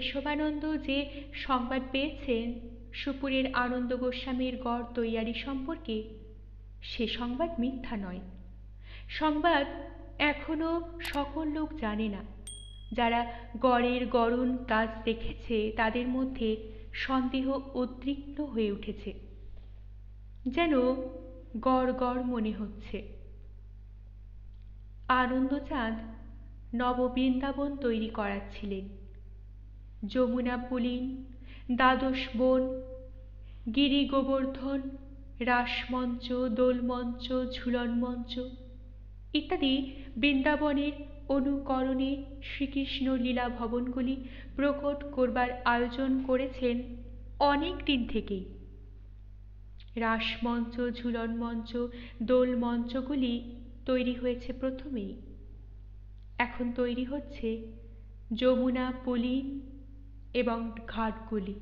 কেশবানন্দ যে সংবাদ পেয়েছেন সুপুরের আনন্দ গোস্বামীর গড় তৈয়ারি সম্পর্কে, সে সংবাদ মিথ্যা নয়। সংবাদ এখনো সকল লোক জানে না। যারা গড়ের গড়ন কাজ দেখেছে তাদের মধ্যে সন্দেহ উদ্বিগ্ন হয়ে উঠেছে, যেন গড় গড় মনে হচ্ছে। আনন্দচাঁদ নববৃন্দাবন তৈরি করাচ্ছিলেন। যমুনা পুলিন, দ্বাদশ বন, গিরি গোবর্ধন, রাসমঞ্চ, দোলমঞ্চ, ঝুলনমঞ্চ ইত্যাদি বৃন্দাবনের অনুকরণে শ্রীকৃষ্ণ লীলা ভবনগুলি প্রকট করবার আয়োজন করেছেন অনেক দিন থেকেই। রাসমঞ্চ, ঝুলনমঞ্চ, দোলমঞ্চগুলি তৈরি হয়েছে প্রথমেই। এখন তৈরি হচ্ছে যমুনা পুলিন এবং ঘাটগুলি।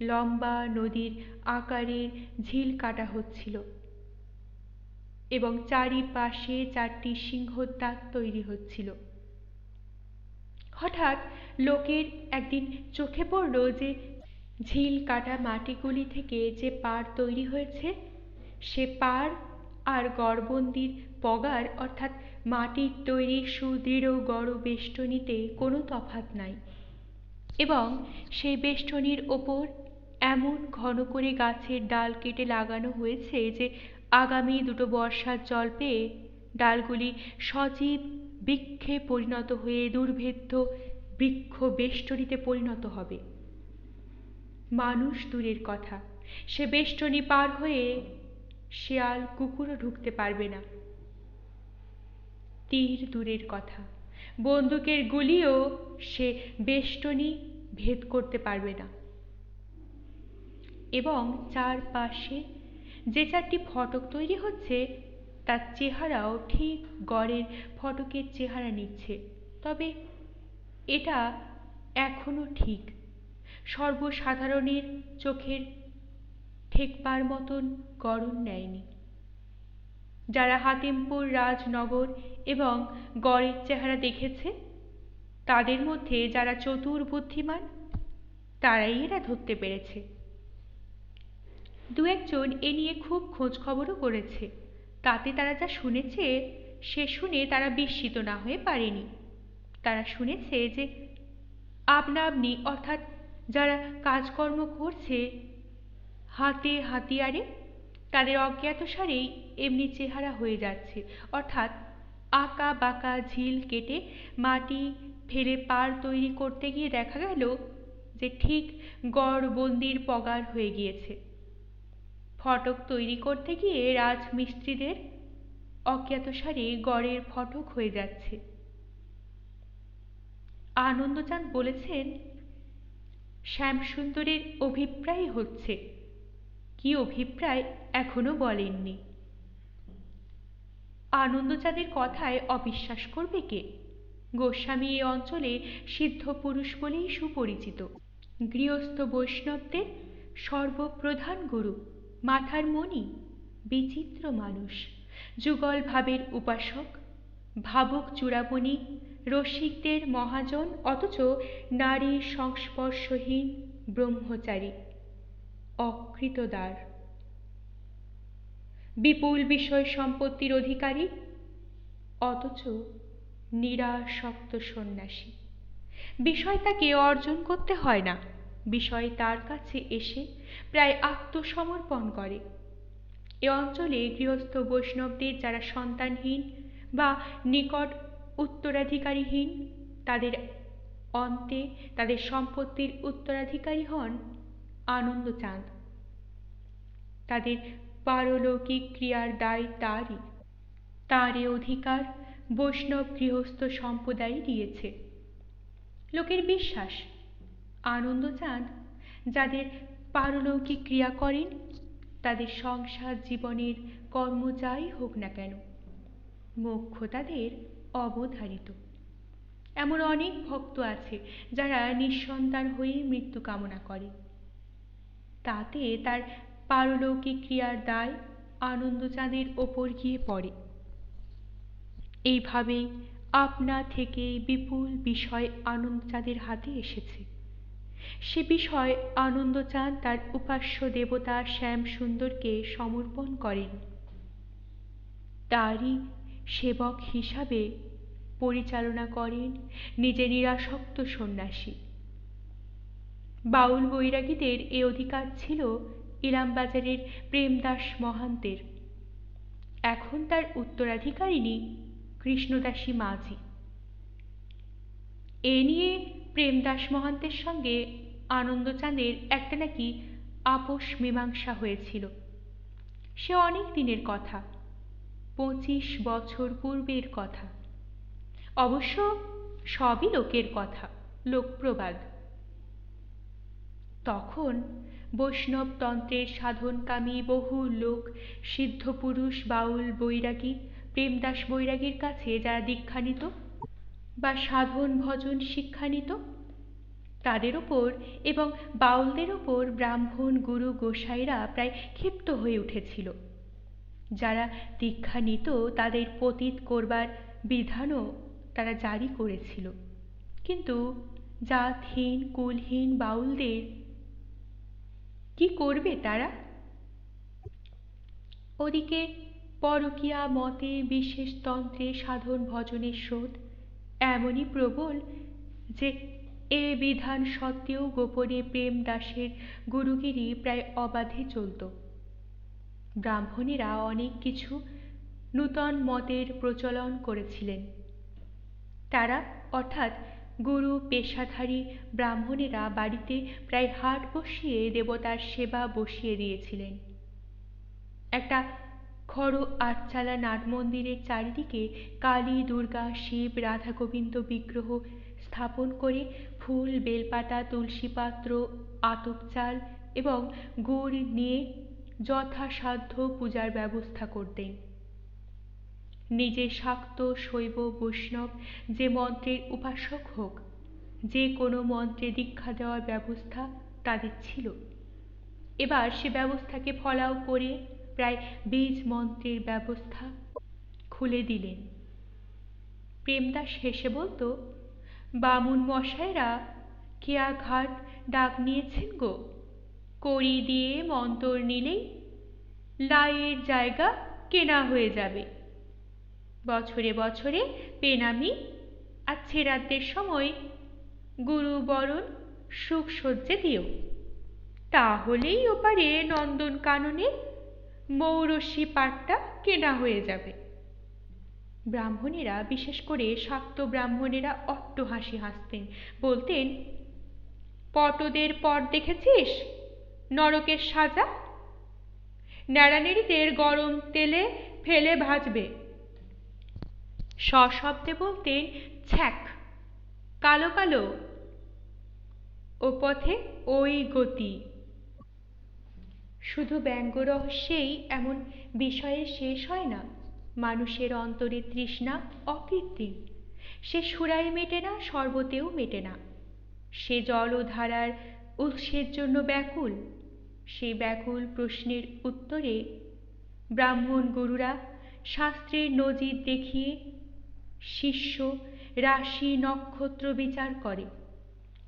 লম্বা নদীর আকারের ঝিল কাটা হচ্ছিল এবং চারিপাশে 4টি সিংহদ্বার তৈরি হচ্ছিল। হঠাৎ লোকের একদিন চোখে পড়ল যে ঝিল কাটা মাটিগুলি থেকে যে পাড় তৈরি হয়েছে, সে পাড় আর গড়বন্দির পগার অর্থাৎ মাটির তৈরি সুদৃঢ় গড় বেষ্টনীতে কোনো তফাৎ নাই, এবং সেই বেষ্টনীর ওপর এমন ঘন করে গাছের ডাল কেটে লাগানো হয়েছে যে আগামী 2 বর্ষার জল পেয়ে ডালগুলি সজীব বৃক্ষে পরিণত হয়ে দুর্ভেদ্য বৃক্ষ বেষ্টনীতে পরিণত হবে। মানুষ দূরের কথা, সে বেষ্টনী পার হয়ে শেয়াল কুকুরও ঢুকতে পারবে না। তীর দূরের কথা, বন্দুকের গুলিও সে বেষ্টনী ভেদ করতে পারবে না। এবং চারপাশে যে 4টি ফটক তৈরি হচ্ছে তার চেহারাও ঠিক গড়ের ফটকের চেহারা নিচ্ছে। তবে এটা এখনো ঠিক সর্বসাধারণের চোখের ঠেকবার মতন গড়ন নেয়নি। যারা হাতিমপুর রাজনগর এবং গড়ের চেহারা দেখেছে, তাদের মধ্যে যারা চতুর বুদ্ধিমান তারাই এরা ধরতে পেরেছে। 2-1 জন এ নিয়ে খুব খোঁজ খবরও করেছে। তাতে তারা যা শুনেছে সে শুনে তারা বিস্মিত না হয়ে পারেনি। তারা শুনেছে যে আপনা আপনি অর্থাৎ যারা কাজকর্ম করছে হাতে হাতিয়ারে, তাদের অজ্ঞাতসারেই এমনি চেহারা হয়ে যাচ্ছে। অর্থাৎ আঁকা বাঁকা ঝিল কেটে মাটি ফেলে পাড় তৈরি করতে গিয়ে দেখা গেল যে ঠিক গড়বন্দির পগার হয়ে গিয়েছে। ফটক তৈরি করতে গিয়ে রাজমিস্ত্রিদের অজ্ঞাতসারে গড়ের ফটক হয়ে যাচ্ছে। আনন্দচাঁদ বলেছেন, শ্যামসুন্দরের অভিপ্রায় হচ্ছে। কি অভিপ্রায় এখনো বলেননি। আনন্দচাঁদের কথায় অবিশ্বাস করবে কে? গোস্বামী এ অঞ্চলে সিদ্ধ পুরুষ বলেই সুপরিচিত। গৃহস্থ বৈষ্ণবদের সর্বপ্রধান গুরু, মাথার মণি, বিচিত্র মানুষ, যুগল ভাবের উপাসক, ভাবুক চূড়ামণি, রসিকদের মহাজন, অথচ নারী সংস্পর্শহীন ব্রহ্মচারী, অকৃতদার, বিপুল বিষয় সম্পত্তির অধিকারী, অথচ নিরাসক্ত সন্ন্যাসী। বিষয় তাকে অর্জন করতে হয় না, বিষয় তার কাছে এসে প্রায় আত্মসমর্পণ করে। এ অঞ্চলে গৃহস্থ বৈষ্ণবদের যারা সন্তানহীন বা নিকট উত্তরাধিকারীহীন, তাদের অন্তে তাদের সম্পত্তির উত্তরাধিকারী হন আনন্দচাঁদ। তাদের পারলৌকিক ক্রিয়ার দায় তারই। তার এ অধিকার বৈষ্ণব গৃহস্থ সম্প্রদায় দিয়েছে। লোকের বিশ্বাস, আনন্দচাঁদ যাদের পারলৌকিক ক্রিয়া করেন তাদের সংসার জীবনের কর্ম যাই হোক না কেন, মোক্ষ তাদের অবধারিত। এমন অনেক ভক্ত আছে যারা নিঃসন্তান হয়ে মৃত্যু কামনা করে। তাতে তার পারলৌকিক ক্রিয়ার দায় আনন্দচাঁদের ওপর গিয়ে পড়ে। এইভাবেই আপনা থেকে বিপুল বিষয় আনন্দচাঁদের হাতে এসেছে। সে বিষয় আনন্দচাঁদ তার উপাস্য দেবতা শ্যামসুন্দরকে সমর্পণ করেন। তারই সেবক হিসাবে পরিচালনা করেন নিজে নিরাসক্ত সন্ন্যাসী। বাউল বৈরাগীদের এ অধিকার ছিল ইলামবাজারের প্রেমদাস মহান্তের। এখন তার উত্তরাধিকারিণী কৃষ্ণদাসী মাঝি। এ নিয়ে প্রেমদাস মহান্তের সঙ্গে আনন্দচাঁদের একটা নাকি আপোষ মীমাংসা হয়েছিল। সে অনেক দিনের কথা, 25 বছর পূর্বের কথা। অবশ্য সবই লোকের কথা, লোকপ্রবাদ। তখন বৈষ্ণবতন্ত্রের সাধনকামী বহু লোক, সিদ্ধপুরুষ বাউল বৈরাগী, প্রেমদাস বৈরাগীর কাছে যারা দীক্ষা নিত বা সাধন ভজন শিক্ষা নিত, তাদের ওপর এবং বাউলদের ওপর ব্রাহ্মণ গুরু গোসাইরা প্রায় ক্ষিপ্ত হয়ে উঠেছিল। যারা দীক্ষা নিত তাদের পতিত করবার বিধানও তারা জারি করেছিল। কিন্তু জাতহীন কুলহীন বাউলদের কি করবে তারা? ওদিকে পরকীয়া মতে বিশেষ তন্ত্রে সাধন ভজনের স্রোত এমনই প্রবল যে এ বিধান সত্ত্বেও গোপনে প্রেমদাসের গুরুগিরি প্রায় অবাধে চলত। ব্রাহ্মণেরা অনেক কিছু নূতন মতের প্রচলন করেছিলেন। তারা অর্থাৎ গুরু পেশাধারী ব্রাহ্মণেরা বাড়িতে প্রায় হাট বসিয়ে দেবতার সেবা বসিয়ে দিয়েছিলেন। একটা খড় আটচালা নাট মন্দিরের চারিদিকে কালী, দুর্গা, শিব, রাধা গোবিন্দ বিগ্রহ স্থাপন করে ফুল, বেলপাতা, তুলসীপাত্র, আতপ চাল এবং গুড় নিয়ে যথাসাধ্য পূজার ব্যবস্থা করতেন। নিজে শাক্ত, শৈব, বৈষ্ণব যে মন্ত্রের উপাসক হোক, যে কোনো মন্ত্রে দীক্ষা দেওয়ার ব্যবস্থা তাদের ছিল। এবার সে ব্যবস্থাকে ফলাও করে প্রায় 20 মন্ত্রের ব্যবস্থা খুলে দিলেন। প্রেমদাস হেসে বলতো, বামুন মশাইরা কেয়া ঘাট ডাক নিয়েছেন গো, কড়ি দিয়ে মন্তর নিলেই লাইয়ের জায়গা কেনা হয়ে যাবে। বছরে বছরে পেনামি আর ছেড়াদের সময় গুরুবরণ সুখ সজ্জে দিও, তাহলেই ওপারে নন্দন কাননে মৌরসী পাটটা কেনা হয়ে যাবে। ব্রাহ্মণেরা, বিশেষ করে শাক্ত ব্রাহ্মণেরা অট্ট হাসি হাসতেন। বলতেন, পটদের পট দেখেছিস, নরকের সাজা, নেড়ানেড়িদের গরম তেলে ফেলে ভাজবে। সশব্দে বলতেন, ছ্যাক, কালো কালো, ও পথে ওই গতি। শুধু ব্যঙ্গ রহস্যেই এমন বিষয়ে শেষ হয় না। মানুষের অন্তরে তৃষ্ণা অকৃত্রিম। সে সুরায় মেটে না, শরবতেও মেটে না। সে জল ও ধারার উৎসের জন্য ব্যাকুল। সেই ব্যাকুল প্রশ্নের উত্তরে ব্রাহ্মণ গুরুরা শাস্ত্রের নজির দেখিয়ে শিষ্য রাশি নক্ষত্র বিচার করে,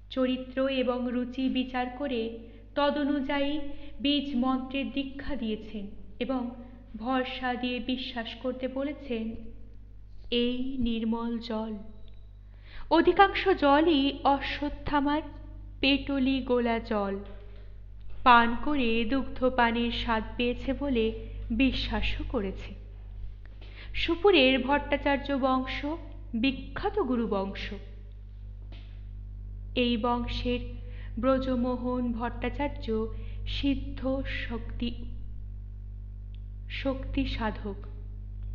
চরিত্র এবং রুচি বিচার করে তদনুযায়ী বীজ মন্ত্রের দীক্ষা দিয়েছেন এবং ভরসা দিয়ে বিশ্বাস করতে বলেছেন, এই নির্মল জল। অধিকাংশ জলই অশ্বত্থামার পেটলি গোলা জল। পান করে দুগ্ধপানের স্বাদ পেয়েছে বলে বিশ্বাসও করেছে। সুপুরের ভট্টাচার্য বংশ বিখ্যাত গুরু বংশ। এই বংশের ব্রজমোহন ভট্টাচার্য সিদ্ধ শক্তি সাধক,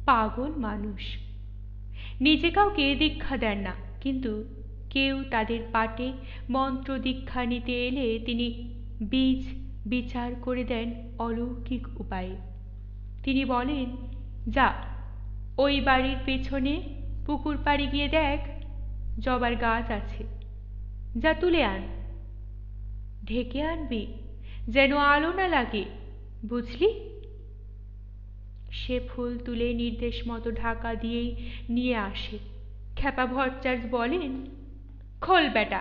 পাগল মানুষ। নিজে কাউকে দীক্ষা দেন না, কিন্তু কেউ তাদের পাটে মন্ত্র দীক্ষা নিতে এলে তিনি বীজ বিচার করে দেন অলৌকিক উপায়ে। তিনি বলেন, যা, ওই বাড়ির পেছনে পুকুর পাড়ে গিয়ে দেখ, জবার গাছ আছে, যা তুলে আন। ঢেকে আনবি, যেন আলো না লাগে, বুঝলি? সে ফুল তুলে নির্দেশ মতো ঢাকা দিয়েই নিয়ে আসে। খ্যাপা ভট্টাচার্য বলেন, খোল বেটা,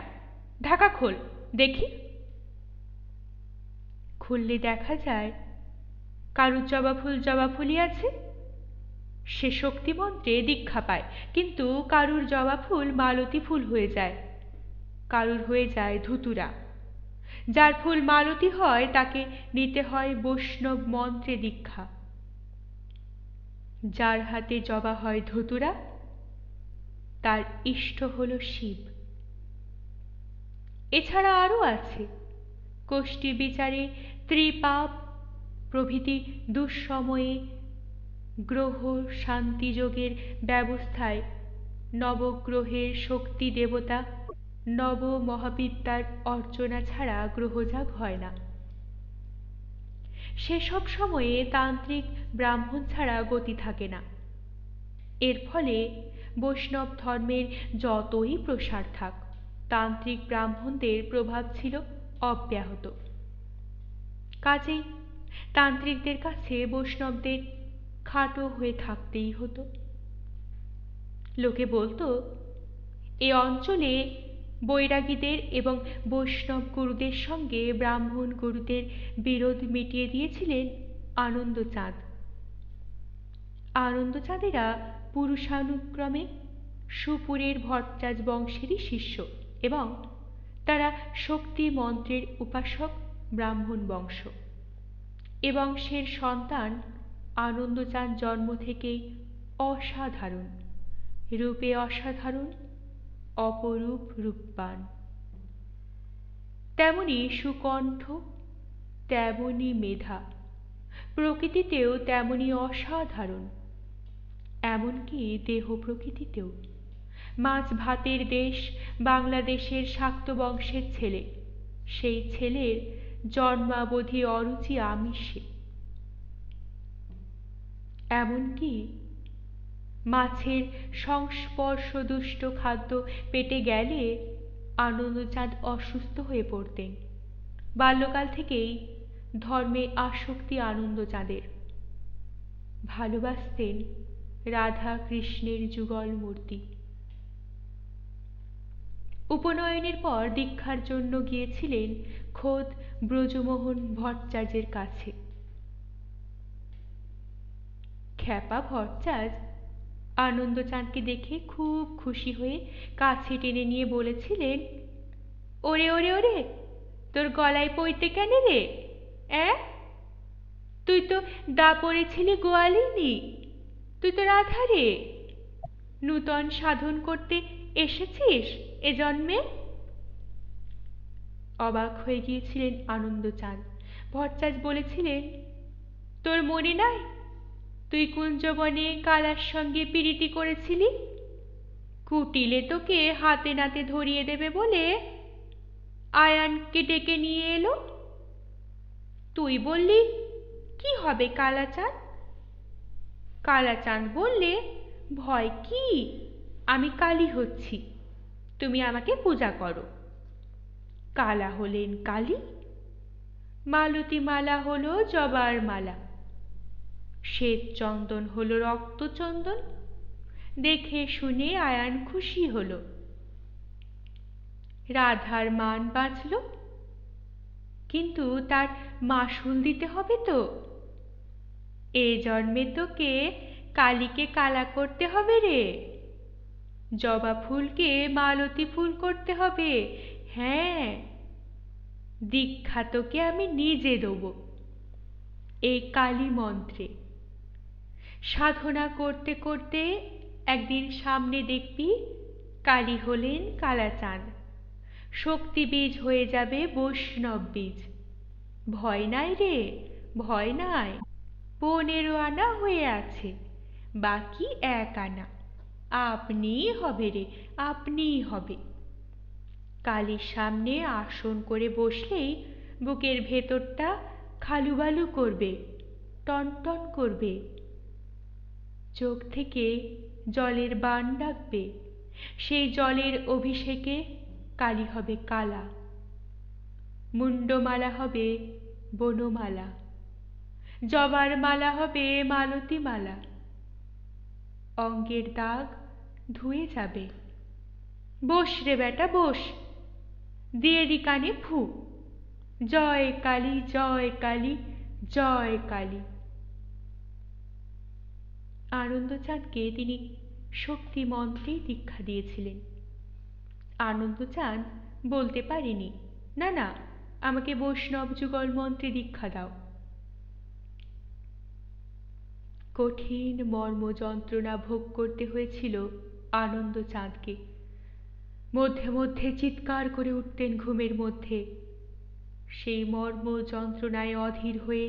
ঢাকা খোল দেখি। খুললে দেখা যায় কারুর জবা ফুলই আছে। সে শক্তিমন্ত্রে দীক্ষা পায়, কিন্তু কারুর জবা ফুল মালতী ফুল হয়ে যায়, কারুর হয়ে যায় ধুতুরা। যার ফুল মালতী হয় তাকে নিতে হয় বৈষ্ণব মন্ত্রে দীক্ষা। যার হাতে জবা হয় ধুতুরা তার ইষ্ট হল শিব। এছাড়া আরও আছে কোষ্ঠী বিচারে, ত্রিপাপ প্রভৃতি দুঃসময়ে গ্রহ শান্তিযোগের ব্যবস্থায় নবগ্রহের শক্তি দেবতা নব মহাবিদ্যার অর্চনা ছাড়া গ্রহজাগ হয় না। সেসব সময়ে তান্ত্রিক ব্রাহ্মণ ছাড়া গতি থাকে না। এর ফলে বৈষ্ণব ধর্মের যতই প্রসার থাক, তান্ত্রিক ব্রাহ্মণদের প্রভাব ছিল অব্যাহত। কাজেই তান্ত্রিকদের কাছে বৈষ্ণবদের খাটো হয়ে থাকতেই হতো। লোকে বলতো, এ অঞ্চলে বৈরাগীদের এবং বৈষ্ণব গুরুদের সঙ্গে ব্রাহ্মণ গুরুদের বিরোধ মিটিয়ে দিয়েছিলেন আনন্দচাঁদ। আনন্দচাঁদেরা পুরুষানুক্রমে সুপুরের ভট্টাচার্য বংশেরই শিষ্য এবং তারা শক্তি মন্ত্রের উপাসক ব্রাহ্মণ বংশ। এ বংশের সন্তান আনন্দচাঁদ জন্ম থেকেই অসাধারণ, রূপে অসাধারণ, অপরূপ রূপবান। তেমনি সুকণ্ঠ, তেমনি মেধা, প্রকৃতিতেও তেমনি অসাধারণ, এমনকি দেহ প্রকৃতিতেও। মাছ ভাতের দেশ বাংলাদেশের শাক্ত বংশের ছেলে, সেই ছেলের জন্মাবধি অরুচি আমিষে। এমনকি মাছের সংস্পর্শ দুষ্ট খাদ্য পেটে গেলে আনন্দচাঁদ অসুস্থ হয়ে পড়তেন। বাল্যকাল থেকেই ধর্মে আসক্তি আনন্দচাঁদের। ভালোবাসতেন রাধা কৃষ্ণের যুগল মূর্তি। উপনয়নের পর দীক্ষার জন্য গিয়েছিলেন খোদ ব্রজমোহন ভট্টাচার্যের কাছে। খ্যাপা ভট্টাচার্য আনন্দচাঁদকে দেখে খুব খুশি হয়ে কাছে টেনে নিয়ে বলেছিলেন, ওরে ওরে ওরে, তোর গলায় পইতে কেন রে? তুই তো দাপড়েছিলি গোয়ালিনী, তুই তো রাধা রে। নূতন সাধন করতে এসেছিস এ জন্মে? অবাক হয়ে গিয়েছিলেন আনন্দচাঁদ। ভট্টাচার্য বলেছিলেন, তোর মনে নাই তুই কুঞ্জবনে কালার সঙ্গে পিরিতি করেছিলি? কুটিলে তোকে হাতে নাতে ধরিয়ে দেবে বলে আয়ানকে ডেকে নিয়ে এলো। তুই বললি, কি হবে কালাচাঁদ? কালাচাঁদ বললে, ভয় কি, আমি কালী হচ্ছি, তুমি আমাকে পূজা করো। কালা হলেন কালী, মালতী মালা হলো জবার মালা, শ্বেত চন্দন হলো রক্তচন্দন। দেখে শুনে আয়ান খুশি হলো, রাধার মান বাঁচল, কিন্তু তার মাসুল দিতে হবে তো। এ জন্মে তোকে কালীকে কালা করতে হবে রে, জবা ফুলকে মালতী ফুল করতে হবে। হ্যাঁ, দীক্ষা তোকে আমি নিজে দেব এই কালী মন্ত্রে। সাধনা করতে করতে একদিন সামনে দেখবি কালী হলেন কালাচাঁদ, শক্তি বীজ হয়ে যাবে বৈষ্ণব বীজ। ভয় নাই রে, ভয় নাই। 15 আনা হয়ে আছে, বাকি 1 আনা। আপনিই হবে রে, আপনিই হবে। কালীর সামনে আসন করে বসলেই বুকের ভেতরটা খালুবালু করবে, টনটন করবে। চোখ থেকে জলের বান ডাকবে, সেই জলের অভিষেকে কালী হবে কালা। মুন্ডমালা হবে বনমালা, জবার মালা হবে মালতী মালা। অঙ্গের দাগ ধুয়ে যাবে। বস রে বেটা বস, দিয়ে দি কানে ফু, জয় কালী জয় কালী জয় কালী। আনন্দচাঁদকে তিনি শক্তি মন্ত্রে দীক্ষা দিয়েছিলেন। আনন্দচাঁদ বলতে পারেনি, না না, আমাকে বৈষ্ণব যুগল মন্ত্রে দীক্ষা দাও। কঠিন মর্ম যন্ত্রণা ভোগ করতে হয়েছিল আনন্দচাঁদকে। মধ্যে মধ্যে চিৎকার করে উঠতেন ঘুমের মধ্যে। সেই মর্ম যন্ত্রণায় অধীর হয়ে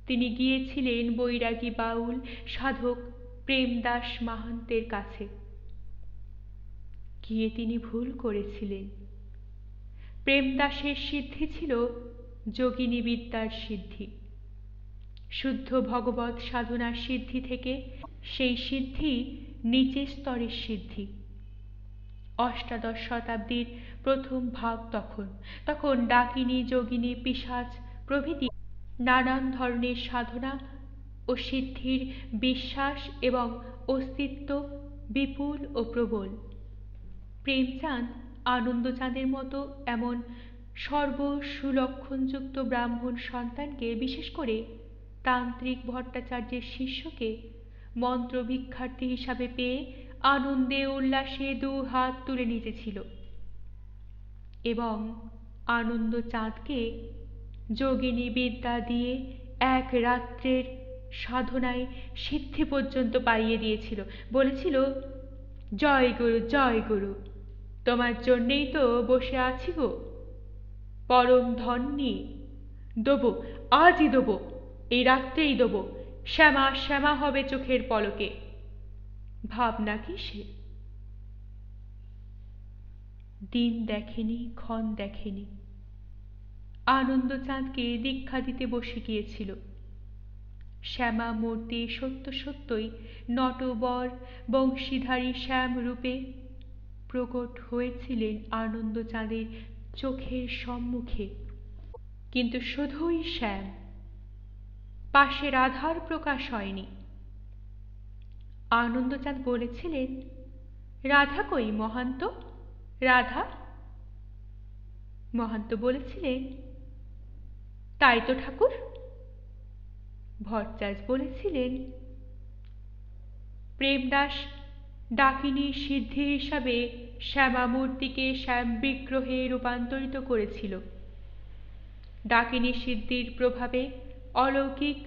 তিনি গিয়েছিলেন বৈরাগী বাউল সাধক প্রেমদাস মাহান্তের কাছে। গিয়ে তিনি ভুল করেছিলেন। প্রেমদাসের সিদ্ধি ছিল যোগিনী বিদ্যার সিদ্ধি, শুদ্ধ ভগবৎ সাধনার সিদ্ধি থেকে সেই সিদ্ধি নিচের স্তরের সিদ্ধি। অষ্টাদশ শতাব্দীর প্রথম ভাগ তখন ডাকিনী যোগিনী পিশাচ প্রভৃতি নানান ধরনের সাধনা ও সিদ্ধির বিশ্বাস এবং অস্তিত্ব বিপুল ও প্রবল। প্রেমচাঁদ আনন্দচাঁদের মতো এমন সর্বসুলক্ষণযুক্ত ব্রাহ্মণ সন্তানকে, বিশেষ করে তান্ত্রিক ভট্টাচার্যের শিষ্যকে মন্ত্র ভিক্ষার্থী হিসাবে পেয়ে আনন্দে উল্লাসে দু হাত তুলে নিতেছিল এবং আনন্দচাঁদকে যোগিনী বিদ্যা দিয়ে এক রাত্রের সাধনায় সিদ্ধি পর্যন্ত পাইয়ে দিয়েছিল। বলেছিল, জয় গুরু, তোমার জন্যেই তো বসে আছি গো, পরম ধন্যী, দেবো, আজই দেবো, এই রাত্রেই দেবো, শ্যামা শ্যামা হবে চোখের পলকে। ভাবনা কিসে? দিন দেখেনি, ক্ষণ দেখেনি, আনন্দচাঁদকে দীক্ষা দিতে বসে গিয়েছিল। শ্যামা মূর্তি সত্য সত্যই নটবর বংশীধারী শ্যাম রূপে প্রকট হয়েছিলেন আনন্দচাঁদের চোখের সম্মুখে, কিন্তু শুধুই শ্যাম, পাশে রাধার প্রকাশ হয়নি। আনন্দচাঁদ বলেছিলেন, রাধা কই মহান্ত, রাধা? মহান্ত বলেছিলেন, তাই তো ঠাকুর। ভট্টাচার্য বলেছিলেন, প্রেমদাস ডাকিনী সিদ্ধি হিসাবে শ্যামামূর্তিকে শ্যাম বিগ্রহে রূপান্তরিত করেছিল। ডাকিনী সিদ্ধির প্রভাবে অলৌকিক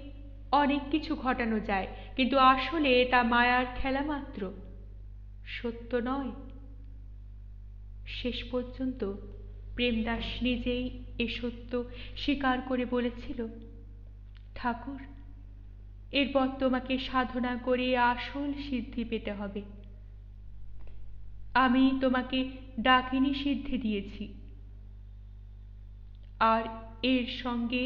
অনেক কিছু ঘটানো যায়, কিন্তু আসলে তা মায়ার খেলা মাত্র, সত্য নয়। শেষ পর্যন্ত প্রেমদাস নিজেই এ সত্য স্বীকার করে বলেছিল, ঠাকুর, এরপর তোমাকে সাধনা করে আসল সিদ্ধি পেতে হবে। আমি তোমাকে ডাকিনী সিদ্ধি দিয়েছি, আর এর সঙ্গে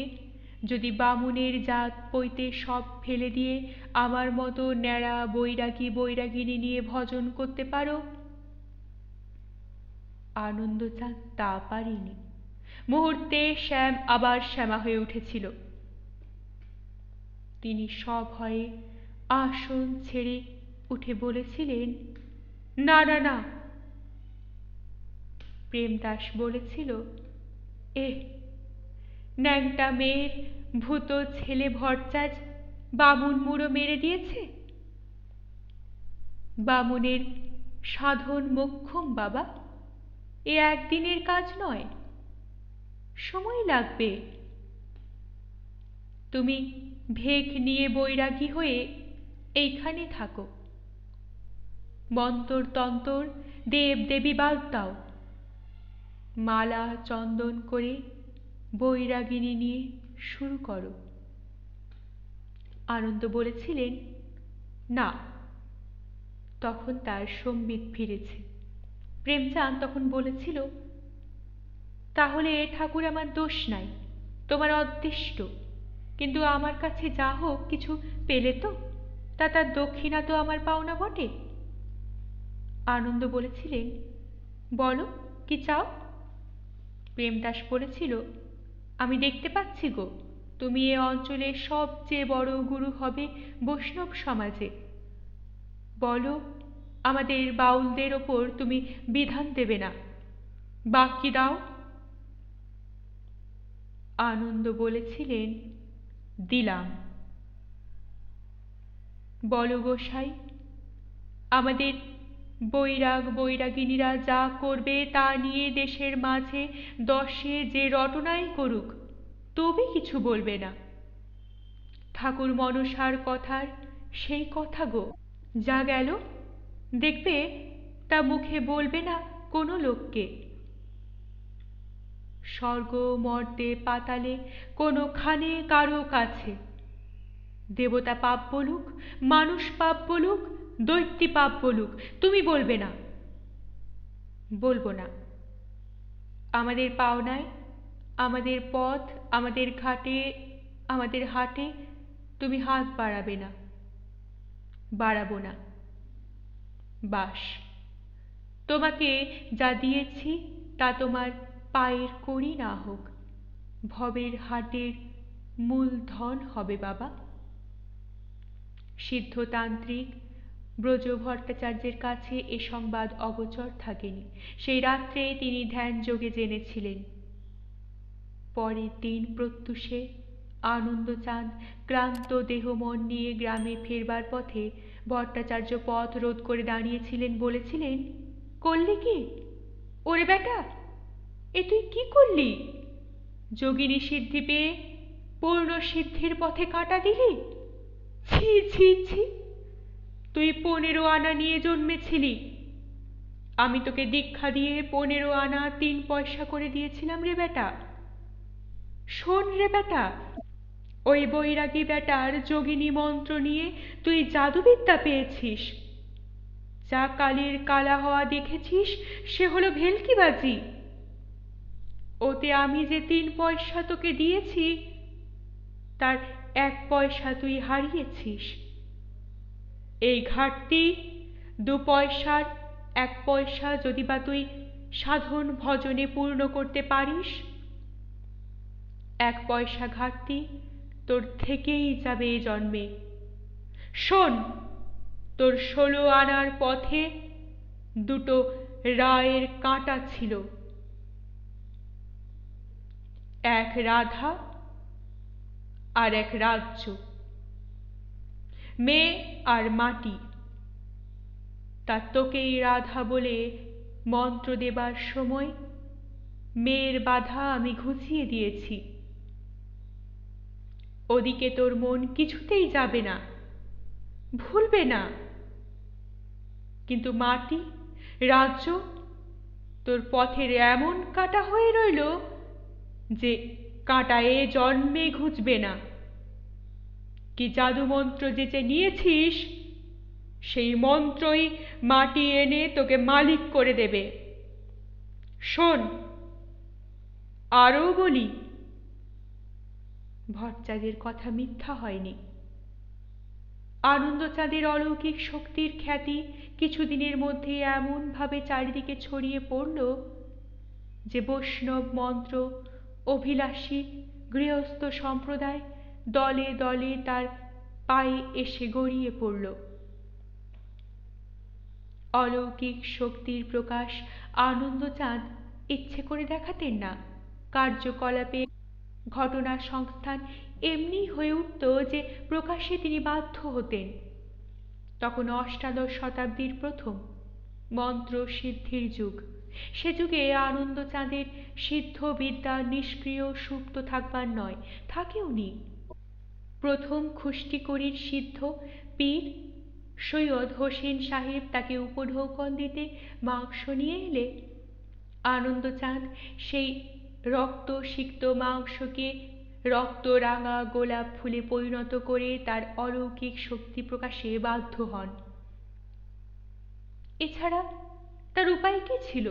যদি বামুনের জাত পৈতে সব ফেলে দিয়ে আমার মতো ন্যাড়া বৈরাগিনী নিয়ে ভজন করতে পারো। আনন্দচাঁদ তা পারেনি। মুহূর্তে শ্যাম আবার শ্যামা হয়ে উঠেছিল। তিনি সভয়ে আসন ছেড়ে উঠে বলেছিলেন, না না না। প্রেমদাস বলেছিল, ন্যাংটা মেয়ের ভূত ছেলে ভট্টাচার্য বামুন মুড়ো মেরে দিয়েছে। বামুনের সাধন মোক্ষম বাবা, এ একদিনের কাজ নয়, সময় লাগবে। তুমি ভেক নিয়ে বৈরাগী হয়ে এইখানে থাকো, মন্তর তন্তর দেব দেবী বাদ দাও, মালা চন্দন করে বৈরাগিনী নিয়ে শুরু করো। আনন্দ বলেছিলেন, না, তখন তার সম্বিত ফিরেছে। প্রেমচাঁদ তখন বলেছিল, তাহলে ঠাকুর আমার দোষ নাই, তোমার অদৃষ্ট, কিন্তু আমার কাছে যা হোক কিছু পেলে তো, তার দক্ষিণা তো আমার পাওনা বটে। আনন্দ বলেছিলেন, বলো কি চাও? প্রেমদাস বলেছিল, আমি দেখতে পাচ্ছি গো, তুমি এ অঞ্চলের সবচেয়ে বড় গুরু হবে বৈষ্ণব সমাজে। বলো আমাদের বাউলদের ওপর তুমি বিধান দেবে না, বাক্যি দাও। আনন্দ বলেছিলেন, দিলাম। বলো গোসাই, আমাদের বৈরাগ বৈরাগিনীরা যা করবে তা নিয়ে দেশের মাঝে দশে যে রটনাই করুক, তবে কিছু বলবে না। ঠাকুর মনসার কথার সেই কথা গো, যা গেল দেখবে তা মুখে বলবে না কোনো লোককে। স্বর্গ মর্তে পাতালে কোনোখানে কারো কাছে, দেবতা পাপ বলুক, মানুষ পাপ বলুক, দৈত্যী পাপ বলুক, তুমি বলবে না। বলবো না। আমাদের পাওনায়, আমাদের পথ, আমাদের ঘাটে, আমাদের হাটে তুমি হাত বাড়াবে না, বাড়াবো না। বাস, তোমাকে যা দিয়েছি তা তোমার পায়ের কড়ি না হোক, ভবের হাটের মূলধন হবে বাবা। সিদ্ধতান্ত্রিক ব্রজ ভট্টাচার্যের কাছে এ সংবাদ অগোচর থাকেনি। সেই রাত্রে তিনি ধ্যান যোগে জেনেছিলেন। পরের দিন প্রত্যুষে আনন্দচাঁদ ক্লান্ত দেহ মন নিয়ে গ্রামে ফেরবার পথে ভট্টাচার্য পথ রোধ করে দাঁড়িয়েছিলেন। বলেছিলেন, করলি কি? ওরে বেটা, এ তুই কি করলি? যোগিনী সিদ্ধি পেয়ে পূর্ণ সিদ্ধির পথে কাঁটা দিলি? ছি ছি ছি, তুই 15 আনা নিয়ে জন্মেছিলি, আমি তোকে দীক্ষা দিয়ে 15 আনা 3 পয়সা করে দিয়েছিলাম রে বেটা। শোন রে বেটা, ওই বৈরাগী বেটার যোগিনী মন্ত্র নিয়ে তুই জাদুবিদ্যা পেয়েছিস। যা কালির কালা হওয়া দেখেছিস সে হলো ভেলকিবাজি। ওতে আমি যে 3 পয়সা তোকে দিয়েছি তার 1 পয়সা তুই হারিয়েছিস। এই ঘাটতি 2 পয়সার 1 পয়সা যদি বা তুই সাধন ভজনে পূর্ণ করতে পারিস, 1 পয়সা ঘাটতি তোর থেকেই যাবে এ জন্মে। শোন, তোর 16 আনার পথে 2টো রায়ের কাঁটা ছিল, এক রাধা আর এক রাজ্য, মেয়ে আর মাটি। তা তোকেই রাধা বলে মন্ত্র দেবার সময় মেয়ের বাধা আমি ঘুচিয়ে দিয়েছি। ওদিকে তোর মন কিছুতেই যাবে না, ভুলবে না। কিন্তু মাটি, রাজ্য তোর পথের এমন কাঁটা হয়ে রইল যে কাঁটা এ জন্মে ঘুচবে না। কি জাদু মন্ত্র যে নিয়েছিস, সেই মন্ত্রই মাটি এনে তোকে মালিক করে দেবে। শোন, আরও বলি, ভট্টাচার্যের কথা মিথ্যা হয়নি। আনন্দচাঁদের অলৌকিক শক্তির খ্যাতি কিছুদিনের মধ্যে এমন ভাবে চারিদিকে ছড়িয়ে পড়ল যে বৈষ্ণব মন্ত্র অভিলাষী গৃহস্থ সম্প্রদায় দলে দলে তার পায়ে এসে গড়িয়ে পড়ল। অলৌকিক শক্তির প্রকাশ আনন্দচাঁদ ইচ্ছে করে দেখাতেন না। কার্যকলাপে ঘটনা সংস্থান এমনি হয়ে উঠত যে প্রকাশে তিনি বাধ্য হতেন। তখন অষ্টাদশ শতাব্দীর প্রথম মন্ত্র সিদ্ধির যুগ। সে যুগে আনন্দচাঁদের সিদ্ধ বিদ্যা নিষ্ক্রিয় সুপ্ত থাকবার নয়, থাকেও নি। প্রথম খুষ্টিকড়ির সিদ্ধ পীর সৈয়দ হোসেন সাহেব তাকে উপঢৌকন দিতে মাংস নিয়ে এলে আনন্দচাঁদ সেই রক্ত সিক্ত মাংসকে রক্তরাঙা গোলাপ ফুলে পরিণত করে তার অলৌকিক শক্তি প্রকাশে বাধ্য হন। এছাড়া তার উপায় কি ছিল?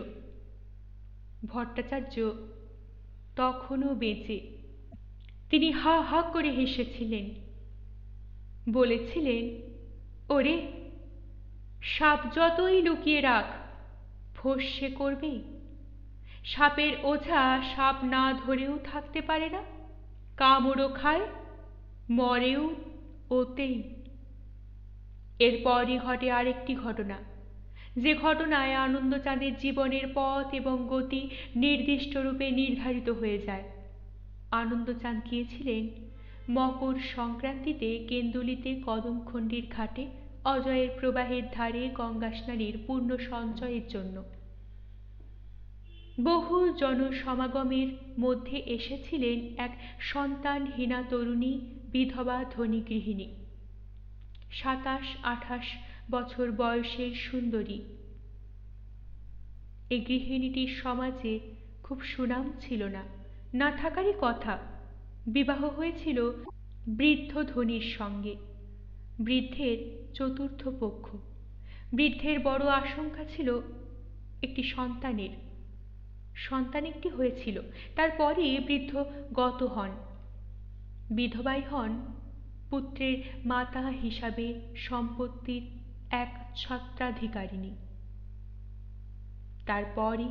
ভট্টাচার্য তখনও বেঁচে। তিনি হা হা করে হেসেছিলেন, বলেছিলেন, ওরে, সাপ যতই লুকিয়ে রাখ, ফস্সে করবে। সাপের ওঝা সাপ না ধরেও থাকতে পারে না, কামড়ও খায়, মরেও ওতেই। এরপরই ঘটে আরেকটি ঘটনা। যে ঘটনায় আনন্দচাঁদের জীবনের পথ এবং গতি নির্দিষ্ট রূপে নির্ধারিত হয়ে যায়। আনন্দচাঁদ গিয়েছিলেন মকর সংক্রান্তিতে কেন্দুলিতে কদমখণ্ডির ঘাটে অজয়ের প্রবাহের ধারে গঙ্গা স্নানের পূর্ণ সঞ্চয়ের জন্য। বহু জনসমাগমের মধ্যে এসেছিলেন এক সন্তানহীনা তরুণী, বিধবা ধনী গৃহিণী, 27-28 বছর বয়সের সুন্দরী। এই গৃহিণীটির সমাজে খুব সুনাম ছিল না, না থাকারই কথা। বিবাহ হয়েছিল বৃদ্ধ ধনীর সঙ্গে। বৃদ্ধের চতুর্থ পক্ষ। বৃদ্ধের বড় আশঙ্কা ছিল একটি সন্তানের। সন্তান একটি হয়েছিল, তারপরে বৃদ্ধ গত হন, বিধবাই হন। পুত্রের মাতা হিসাবে সম্পত্তির এক ছত্রাধিকারিণী। তারপরই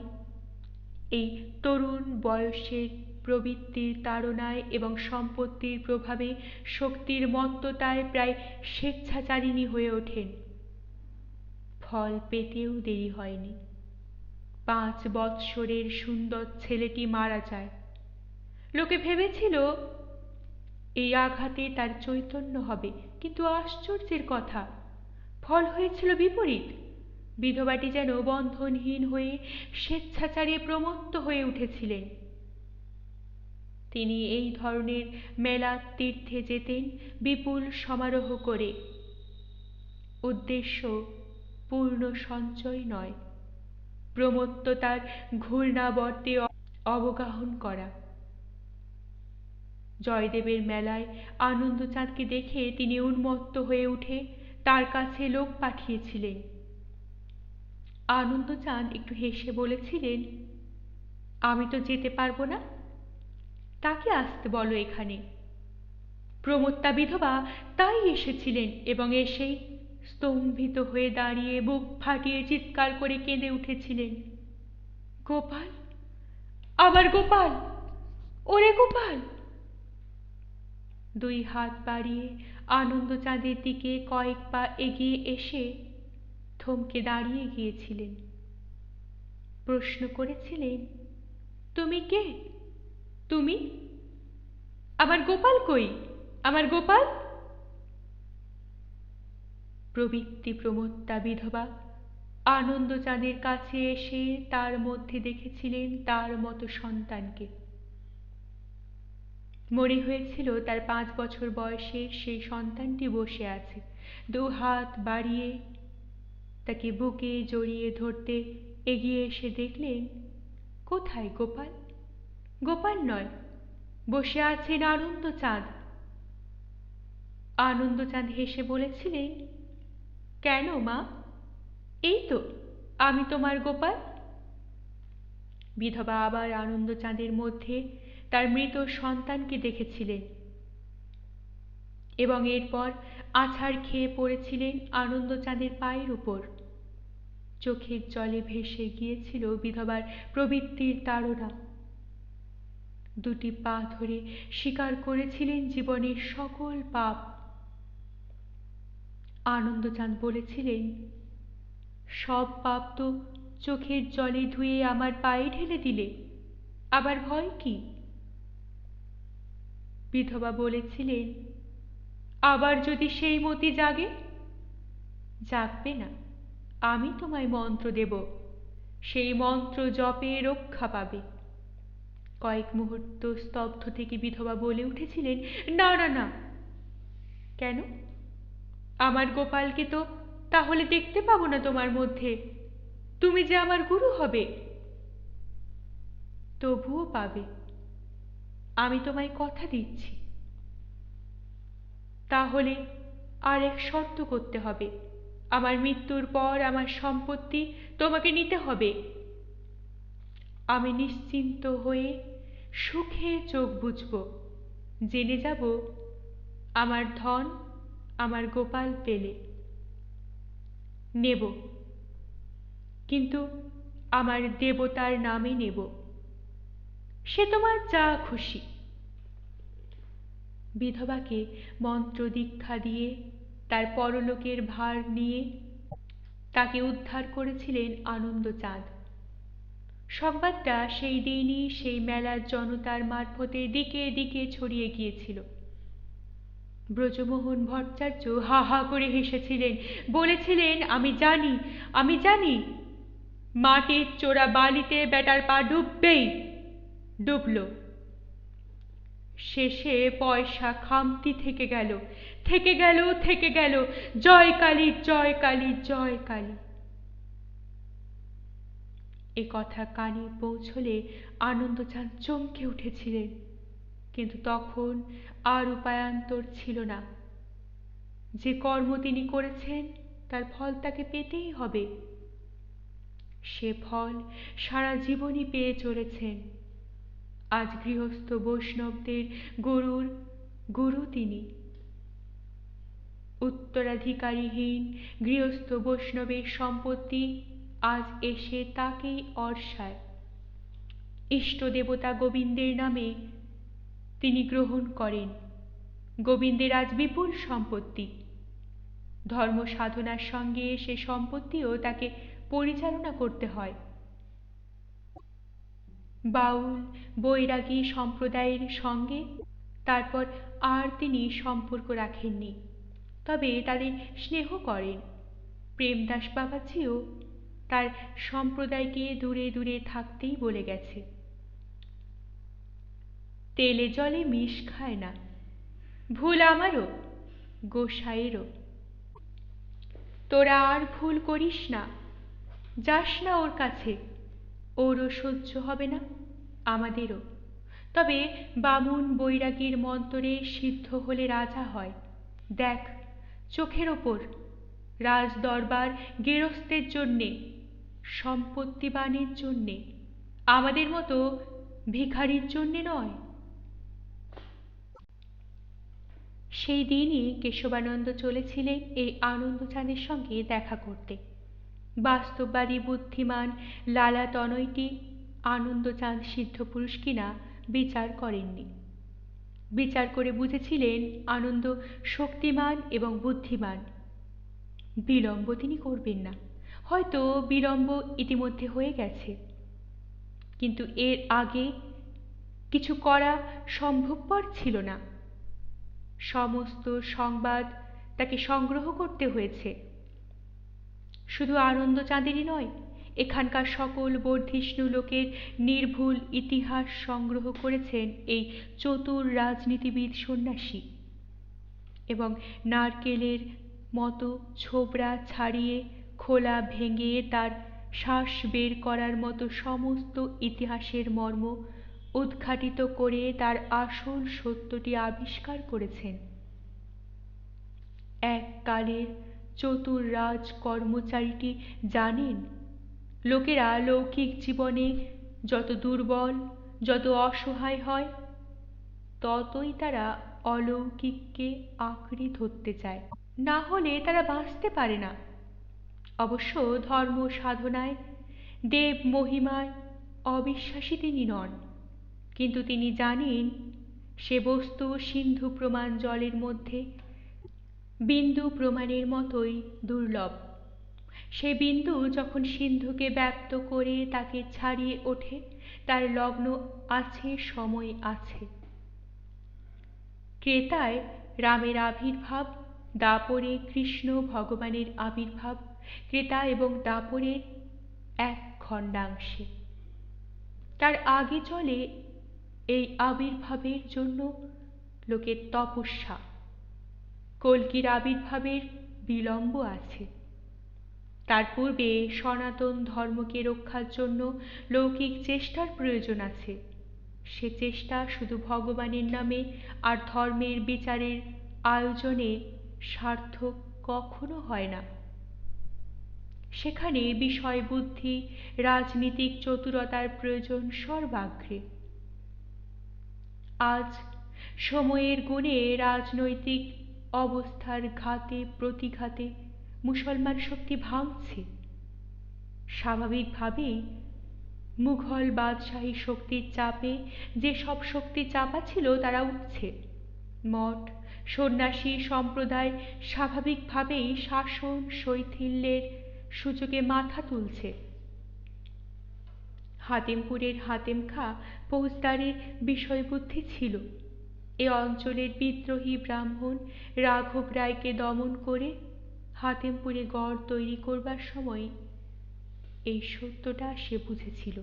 এই তরুণ বয়সের প্রবৃত্তির তাড়নায় এবং সম্পত্তির প্রভাবে শক্তির মত্ততায় প্রায় স্বেচ্ছাচারিণী হয়ে ওঠেন। ফল পেতেও দেরি হয়নি। 5 বৎসরের সুন্দর ছেলেটি মারা যায়। লোকে ভেবেছিল এই আঘাতে তার চৈতন্য হবে, কিন্তু আশ্চর্যের কথা, ফল হয়েছিল বিপরীত। বিধবাটি যেন বন্ধনহীন হয়ে স্বেচ্ছাচারে প্রমত্ত হয়ে উঠেছিলেন। তিনি এই ধরনের মেলা তীর্থে যেতেন বিপুল সমারোহ করে। উদ্দেশ্য পূর্ণ সঞ্চয় নয়, প্রমত্ততার ঘূর্ণাবর্তে অবগাহন করা। জয়দেবের মেলায় আনন্দচাঁদকে দেখে তিনি উন্মত্ত হয়ে উঠে তার কাছে লোক পাঠিয়েছিলেন। আনন্দচাঁদ একটু হেসে বলেছিলেন, আমি তো যেতে পারবো না, তাকে আসতে বলো এখানে। প্রমত্তা বিধবা তাই এসেছিলেন এবং এসেই স্তম্ভিত হয়ে দাঁড়িয়ে বুক ফাটিয়ে চিৎকার করে কেঁদে উঠেছিলেন, গোপাল, আমার গোপাল, ওরে গোপাল। 2 হাত বাড়িয়ে আনন্দচাঁদের দিকে কয়েক পা এগিয়ে এসে থমকে দাঁড়িয়ে গিয়েছিলেন। প্রশ্ন করেছিলেন, তুমি কে? তুমি? আমার গোপাল কই? আমার গোপাল? প্রবৃত্তি প্রমত্তা বিধবা আনন্দচাঁদের কাছে এসে তার মধ্যে দেখেছিলেন তার মতো সন্তানকে। মনে হয়েছিল তার 5 বছর বয়সের সেই সন্তানটি বসে আছে। 2 হাত বাড়িয়ে তাকে বুকে জড়িয়ে ধরতে এগিয়ে এসে দেখলেন, কোথায় গোপাল? গোপাল নয়, বসে আছেন আনন্দচাঁদ। আনন্দচাঁদ হেসে বলেছিলেন, কেন মা? এই তো আমি তোমার গোপাল। বিধবা আবার আনন্দচাঁদের মধ্যে তার মৃত সন্তানকে দেখেছিলেন এবং এরপর আছাড় খেয়ে পড়েছিলেন আনন্দচাঁদের পায়ের উপর। চোখের জলে ভেসে গিয়েছিল বিধবার প্রবৃত্তির তাড়না। 2টি পা ধরে স্বীকার করেছিলেন জীবনের সকল পাপ। আনন্দচাঁদ বলেছিলেন, সব পাপ তো চোখের জলে ধুয়ে আমার পায়ে ঢেলে দিলে, আবার ভয় কি? বিধবা বলেছিলেন, আবার যদি সেই মতি জাগে? জাগবে না, আমি তোমায় মন্ত্র দেব, সেই মন্ত্র জপে রক্ষা পাবে। কয়েক মুহূর্ত স্তব্ধ থেকে বিধবা বলে উঠেছিলেন, না না না। কেন? আমার গোপালকে তো তাহলে দেখতে পাবো না তোমার মধ্যে, তুমি যে আমার গুরু হবে। তবুও পাবে, আমি তোমায় কথা দিচ্ছি। তাহলে আর এক শর্ত করতে হবে, আমার মৃত্যুর পর আমার সম্পত্তি তোমাকে নিতে হবে। আমি নিশ্চিন্ত হয়ে সুখে চোখ বুঝব, জেনে যাব আমার ধন আমার গোপাল পেলে। নেব, কিন্তু আমার দেবতার নামে নেব, সে তোমার যা খুশি। বিধবাকে মন্ত্র দীক্ষা দিয়ে তার পরলোকের ভার নিয়ে তাকে উদ্ধার করেছিলেন আনন্দচাঁদ। সংবাদটা সেই দিনই সেই মেলার জনতার মারফতে দিকে দিকে ছড়িয়ে গিয়েছিল। ব্রজমোহন ভট্টাচার্য হা হা করে হেসেছিলেন, বলেছিলেন, আমি জানি, আমি জানি, মাটির চোরা বালিতে বেটার পা ডুববেই। ডুবল। শেষে পয়সা খামতি থেকে গেল, থেকে গেল, থেকে গেল। জয় কালী, জয় কালী, জয় কালী। এ কথা কানে পৌঁছলে আনন্দচাঁদ চমকে উঠেছিলেন, কিন্তু তখন আর উপায়ান্তর ছিল না। যে কর্ম তিনি করেছেন তার ফল তাকে পেতেই হবে। সে ফল সারা জীবনই পেয়ে চলেছেন। আজ গৃহস্থ বৈষ্ণবদের গরুর গুরু তিনি। উত্তরাধিকারীহীন গৃহস্থ বৈষ্ণবের সম্পত্তি আজ এসে তাকেই অর্ষায়। ইষ্ট দেবতা গোবিন্দের নামে তিনি গ্রহণ করেন। গোবিন্দের আজ বিপুল সম্পত্তি। ধর্ম সাধনার সঙ্গে সে সম্পত্তিও তাকে পরিচালনা করতে হয়। বাউল বৈরাগী সম্প্রদায়ের সঙ্গে তারপর আর তিনি সম্পর্ক রাখেননি, তবে তাদের স্নেহ করেন। প্রেমদাস বাবাজিও তার সম্প্রদায়কে দূরে দূরে থাকতেই বলে গেছে। তেলে জলে মিশ খায় না। ভুল আমারও, গোসাইয়েরও। তোরা আর ভুল করিস না, যাস না ওর কাছে। ওরও সহ্য হবে না, আমাদেরও। তবে বামুন বৈরাগীর মন্তরে সিদ্ধ হলে রাজা হয়। দেখ, চোখের ওপর রাজ দরবার গেরস্তের জন্যে, সম্পত্তিবানের জন্যে, আমাদের মতো ভিখারির জন্যে নয়। সেই দিনই কেশবানন্দ চলেছিলেন এই আনন্দচাঁদের সঙ্গে দেখা করতে। বাস্তববাদী বুদ্ধিমান লালা তনয়টি আনন্দচাঁদ সিদ্ধ পুরুষ কিনা বিচার করেননি। বিচার করে বুঝেছিলেন আনন্দ শক্তিমান এবং বুদ্ধিমান। বিলম্ব তিনি করবেন না। হয়তো বিলম্ব ইতিমধ্যে হয়ে গেছে, কিন্তু এর আগে কিছু করা সম্ভবপর ছিল না। সমস্ত সংবাদ তাকে সংগ্রহ করতে হয়েছে। শুধু আনন্দচাঁদেরই নয়, এখানকার সকল বর্ধিষ্ণু লোকের নির্ভুল ইতিহাস সংগ্রহ করেছেন এই চতুর রাজনীতিবিদ সন্ন্যাসী, এবং নারকেলের মতো ছোবড়া ছাড়িয়ে খোলা ভেঙে তার শ্বাস বের করার মতো সমস্ত ইতিহাসের মর্ম উদ্ঘাটিত করে তার আসল সত্যটি আবিষ্কার করেছেন। এককালের চতুর রাজ কর্মচারীটি জানেন, লোকেরা লৌকিক জীবনে যত দুর্বল, যত অসহায় হয়, ততই তারা অলৌকিককে আঁকড়ে ধরতে চায়। না হলে তারা বাঁচতে পারে না। অবশ্য ধর্ম সাধনায়, দেব মহিমায় অবিশ্বাসী তিনি নন, কিন্তু তিনি জানেন সে বস্তু সিন্ধু প্রমাণ জলের মধ্যে বিন্দু প্রমাণের মতোই দুর্লভ। সে বিন্দু যখন সিন্ধুকে ব্যক্ত করে তাকে ছাড়িয়ে ওঠে, তার লগ্ন আছে, সময় আছে। ক্রেতায় রামের আবির্ভাব, দাপরে কৃষ্ণ ভগবানের আবির্ভাব, ক্রেতা এবং দাপরের এক খণ্ডাংশে। তার আগে চলে এই আবির্ভাবের জন্য লোকের তপস্যা। কল্কির আবির্ভাবের বিলম্ব আছে। তার পূর্বে সনাতন ধর্মকে রক্ষার জন্য লৌকিক চেষ্টার প্রয়োজন আছে। সে চেষ্টা শুধু ভগবানের নামে আর ধর্মের বিচারের আয়োজনে সার্থক কখনো হয় না। সেখানে বিষয় বুদ্ধি, রাজনীতিক চতুরতার প্রয়োজন সর্বাগ্রে। আজ সময়ের গুণে রাজনৈতিক অবস্থার ঘাতে প্রতিঘাতে মুসলমান শক্তি ভাঙছে। স্বাভাবিকভাবেই মুঘল বাদশাহী শক্তির চাপে যে সব শক্তি চাপা ছিল তারা উঠছে। মঠ, সন্ন্যাসী সম্প্রদায় স্বাভাবিকভাবেই শাসন শৈথিল্যের সুযোগে মাথা তুলছে। হাতেমপুরের হাতেম খাঁ ফৌজদারের বিষয়বুদ্ধি ছিল এ অঞ্চলের বিদ্রোহী ব্রাহ্মণ রাঘব রায়কে দমন করে হাতেমপুরে গড় তৈরি করবার সময় এই সত্যটা সে বুঝেছিল।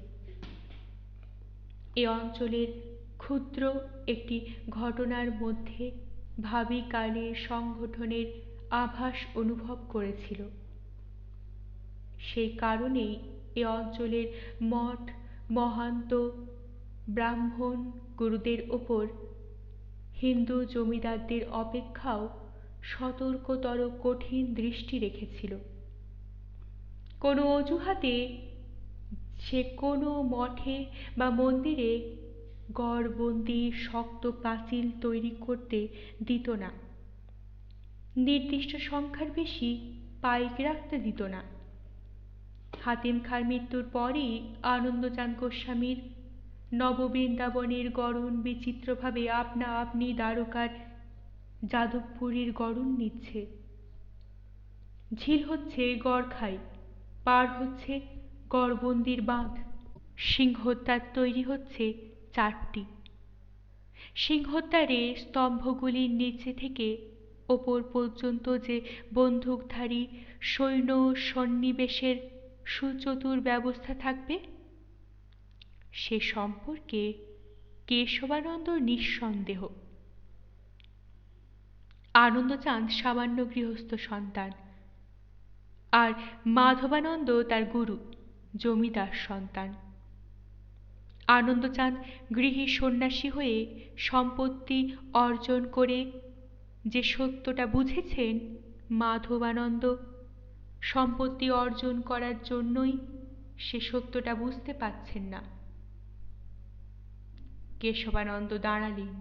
এ অঞ্চলের ক্ষুদ্র একটি ঘটনার মধ্যে ভাবী কালের সংগঠনের আভাস অনুভব করেছিল। সেই কারণেই এ অঞ্চলের মঠ মহান্ত ব্রাহ্মণ গুরুদের ওপর হিন্দু জমিদারদের অপেক্ষাও সতর্কতর কঠিন দৃষ্টি রেখেছিল। কোনো অজুহাতে সে কোনো মঠে বা মন্দিরে গড়বন্দি শক্ত পাঁচিল তৈরি করতে দিত না, নির্দিষ্ট সংখ্যার বেশি পাইক রাখতে দিত না। হাতেম খাঁর মৃত্যুর পরই আনন্দচাঁদ গোস্বামীর নববৃন্দাবনের গড়ন বিচিত্রভাবে আপনা আপনি দ্বারকার যাদবপুরীর গড়ন নিচ্ছে। ঝিল হচ্ছে গড়খাই, পার হচ্ছে গড়বন্দির বাঁধ। সিংহদ্বার তৈরি হচ্ছে 4টি। সিংহদ্বারে স্তম্ভগুলির নিচে থেকে ওপর পর্যন্ত যে বন্দুকধারী সৈন্য সন্নিবেশের সুচতুর ব্যবস্থা থাকবে সে সম্পর্কে কেশবানন্দ নিঃসন্দেহ। আনন্দচাঁদ সামান্য গৃহস্থ সন্তান, আর মাধবানন্দ তার গুরু জমিদার সন্তান। আনন্দচাঁদ গৃহী সন্ন্যাসী হয়ে সম্পত্তি অর্জন করে যে সত্যটা বুঝেছেন, মাধবানন্দ সম্পত্তি অর্জন করার জন্যই সে সত্যটা বুঝতে পারছেন না। কেশবানন্দ দাঁড়ালেন।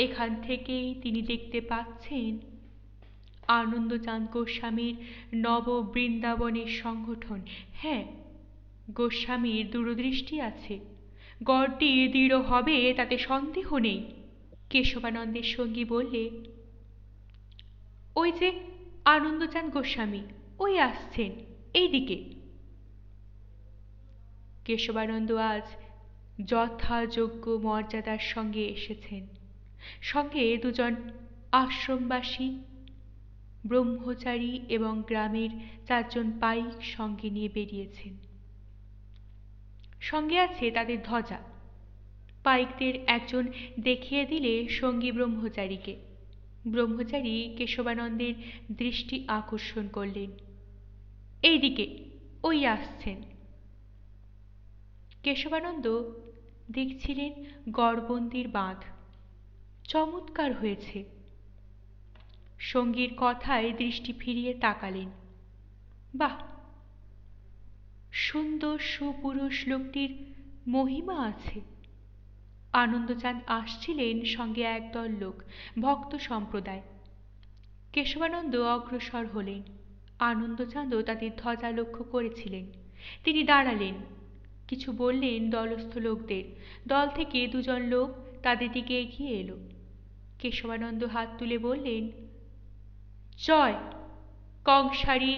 এখান থেকেই তিনি দেখতে পাচ্ছেন আনন্দচাঁদ গোস্বামীর নববৃন্দাবনের সংগঠন। হ্যাঁ, গোস্বামীর দূরদৃষ্টি আছে, গড়টি দৃঢ় হবে তাতে সন্দেহ নেই। কেশবানন্দের সঙ্গী বললে, ওই যে আনন্দচাঁদ গোস্বামী, ওই আসছেন এইদিকে। কেশবানন্দ আজ যথাযোগ্য মর্যাদার সঙ্গে এসেছেন। সঙ্গে দুজন আশ্রমবাসী ব্রহ্মচারী এবং গ্রামের 4 জন পাইক সঙ্গে নিয়ে বেরিয়েছেন। সঙ্গে আছে তাদের ধ্বজা। পাইকদের একজন দেখিয়ে দিলে সঙ্গী ব্রহ্মচারীকে। ব্রহ্মচারী কেশবানন্দের দৃষ্টি আকর্ষণ করলেন। এইদিকে, ওই আসছেন। কেশবানন্দ দেখছিলেন গড়বন্দির বাঁধ চমৎকার হয়েছে। সঙ্গীর কথায় দৃষ্টি ফিরিয়ে তাকালেন। বাহ, সুন্দর সুপুরুষ লোকটির মহিমা আছে। আনন্দচাঁদ আসছিলেন সঙ্গে একদল লোক, ভক্ত সম্প্রদায়। কেশবানন্দ অগ্রসর হলেন। আনন্দচাঁদও তাদের ধ্বজা লক্ষ্য করেছিলেন। তিনি দাঁড়ালেন, কিছু বললেন দলস্থ লোকদের। দল থেকে 2 জন লোক তাদের দিকে এগিয়ে এলো। কেশবানন্দ হাত তুলে বললেন, জয় কংসারী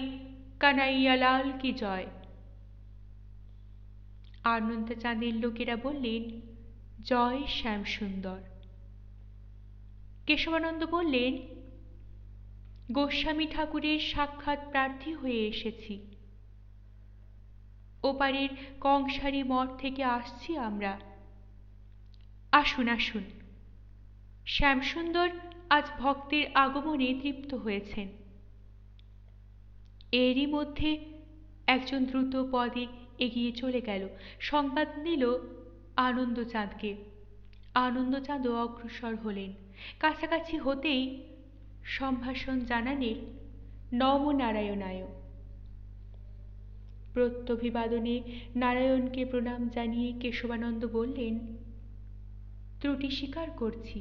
কানাইয়ালাল কি জয়। আনন্দচাঁদের লোকেরা বললেন, জয় শ্যামসুন্দর। কেশবানন্দ বললেন, গোস্বামী ঠাকুরের সাক্ষাৎ প্রার্থী হয়ে এসেছি। ওপারের কংসারী মঠ থেকে আসছি আমরা। আসুন আসুন। শ্যামসুন্দর আজ ভক্তের আগমনে তৃপ্ত হয়েছেন। এরই মধ্যে একজন দ্রুত পদে এগিয়ে চলে গেল, সংবাদ দিল আনন্দচাঁদকে। আনন্দচাঁদও অগ্রসর হলেন। কাছাকাছি হতেই সম্ভাষণ জানালেন, নম নারায়ণায়। প্রত্যভিবাদনে নারায়ণকে প্রণাম জানিয়ে কেশবানন্দ বললেন, ত্রুটি স্বীকার করছি।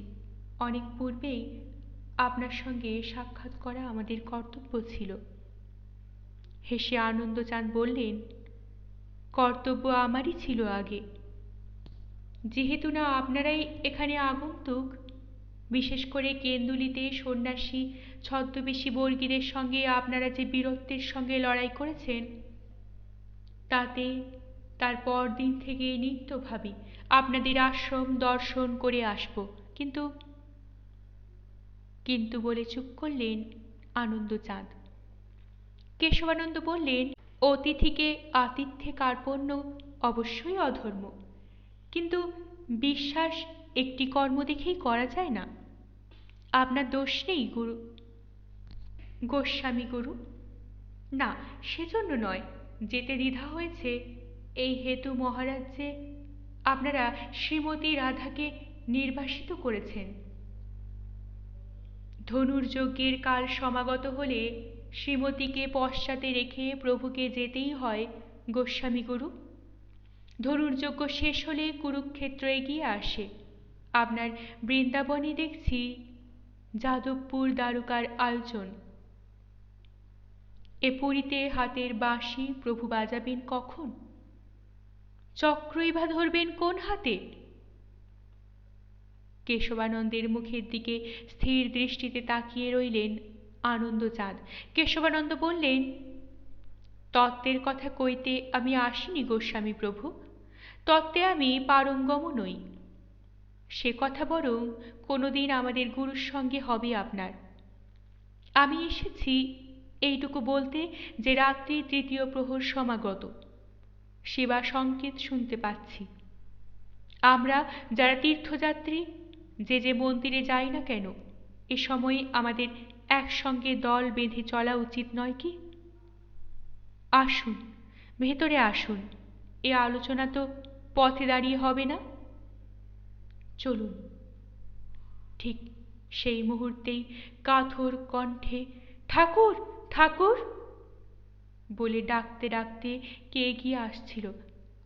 অনেক পূর্বেই আপনার সঙ্গে সাক্ষাৎ করা আমাদের কর্তব্য ছিল। হেসে আনন্দচাঁদ বললেন, কর্তব্য আমারই ছিল আগে। যেহেতু না আপনারাই এখানে আগন্তুক, বিশেষ করে কেন্দুলিতে সন্ন্যাসী ছদ্মবেশী বর্গীদের সঙ্গে আপনারা যে বীরত্বের সঙ্গে লড়াই করেছেন, তাতে তার পরদিন থেকে নিত্য ভাবি আপনাদের আশ্রম দর্শন করে আসব। কিন্তু কিন্তু বলে চুপ করলেন আনন্দচাঁদ। কেশবানন্দ বললেন, অতিথিকে আতিথ্যে কার্পণ্য অবশ্যই অধর্ম, কিন্তু বিশ্বাস একটি কর্ম দেখেই করা যায় না। আপনার দোষ নেই গুরু, গোস্বামী গুরু। না, সেজন্য নয়, যেতে দ্বিধা হয়েছে এই হেতু মহারাজ যে আপনারা শ্রীমতী রাধাকে নির্বাসিত করেছেন। ধনুর্যজ্ঞের কাল সমাগত হলে শ্রীমতীকে পশ্চাতে রেখে প্রভুকে যেতেই হয় গোস্বামী গুরু। ধনুর্যজ্ঞ শেষ হলে কুরুক্ষেত্র এগিয়ে আসে। আপনার বৃন্দাবনে দেখছি যাদবপুর দ্বারকার আয়োজন। এ পুরীতে হাতের বাঁশি প্রভু বাজাবেন কখন? চক্রই বা ধরবেন কোন হাতে? কেশবানন্দের মুখের দিকে স্থির দৃষ্টিতে তাকিয়ে রইলেন আনন্দচাঁদ। কেশবানন্দ বললেন, তত্ত্বের কথা কইতে আমি আসিনি গোস্বামী প্রভু, তত্ত্বে আমি পারঙ্গম নই। সে কথা বরং কোনোদিন আমাদের গুরুর সঙ্গে হবে আপনার। আমি এসেছি এইটুকু বলতে যে রাত্রি তৃতীয় প্রহর সমাগত, সেবা সংকেত শুনতে পাচ্ছি। আমরা যারা তীর্থযাত্রী যে যে মন্দিরে যাই না কেন, এ সময় আমাদের একসঙ্গে দল বেঁধে চলা উচিত নয় কি? আসুন, ভেতরে আসুন, এ আলোচনা তো পথে দাঁড়িয়ে হবে না। চলুন। ঠিক সেই মুহূর্তেই কাথর কণ্ঠে ঠাকুর ঠাকুর বলে ডাকতে ডাকতে কে এগিয়ে আসছিল।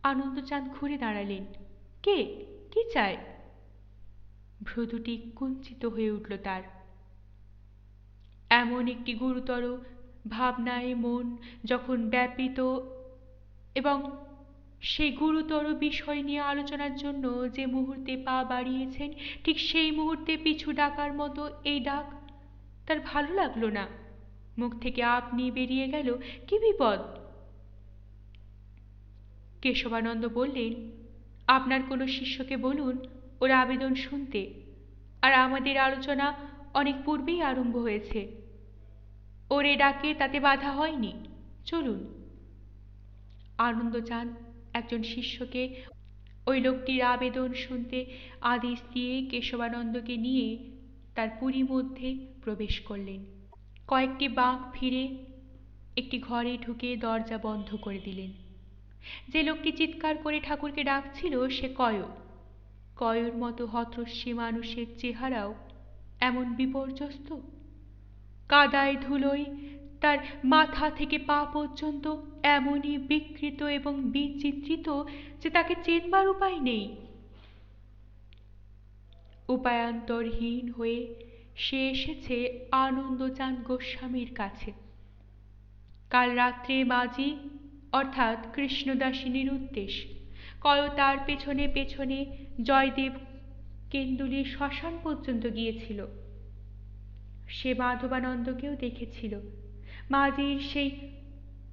আনন্দচাঁদ ঘুরে দাঁড়ালেন। কে? কি চায়? ভ্রুদুটি কুঞ্চিত হয়ে উঠল তার। এমন একটি গুরুতর ভাবনায় মন যখন ব্যাপৃত এবং সেই গুরুতর বিষয় নিয়ে আলোচনার জন্য যে মুহূর্তে পা বাড়িয়েছেন, ঠিক সেই মুহূর্তে পিছু ডাকার মতো এই ডাক তার ভালো লাগলো না। মুখ থেকে আপনি বেরিয়ে গেল, কি বিপদ? কেশবানন্দ বললেন, আপনার কোনো শিষ্যকে বলুন ওর আবেদন শুনতে, আর আমাদের আলোচনা অনেক পূর্বেই আরম্ভ হয়েছে। ওরে ডাকে তাতে বাধা হয়নি, চলুন। আনন্দচাঁদ একজন শিষ্যকে ওই লোকটির আবেদন শুনতে আদেশ দিয়ে কেশবানন্দকে নিয়ে তার পুরী মধ্যে প্রবেশ করলেন। কয়েকটি বাঁক ফিরে একটি ঘরে ঢুকে দরজা বন্ধ করে দিলেন। যে লোকটি চিৎকার করে ঠাকুরকে ডাকছিল সে কয়র মতো হতশ্রী মানুষের চেহারাও এমন বিপর্যস্ত। কাদায় ধুলোয় তার মাথা থেকে পা পর্যন্ত এমনই বিকৃত এবং বিচিত্রিত যে তাকে চেনবার উপায় নেই। উপায়ান্তরহীন হয়ে সে এসেছে আনন্দচাঁদ গোস্বামীর কাছে। কাল রাত্রে মাঝি অর্থাৎ কৃষ্ণদাসিনীর উদ্দেশ কয় তার পেছনে পেছনে জয়দেব কেন্দুলির শ্মশান পর্যন্ত গিয়েছিল। সে মাধবানন্দকেও দেখেছিল। মাঝির সেই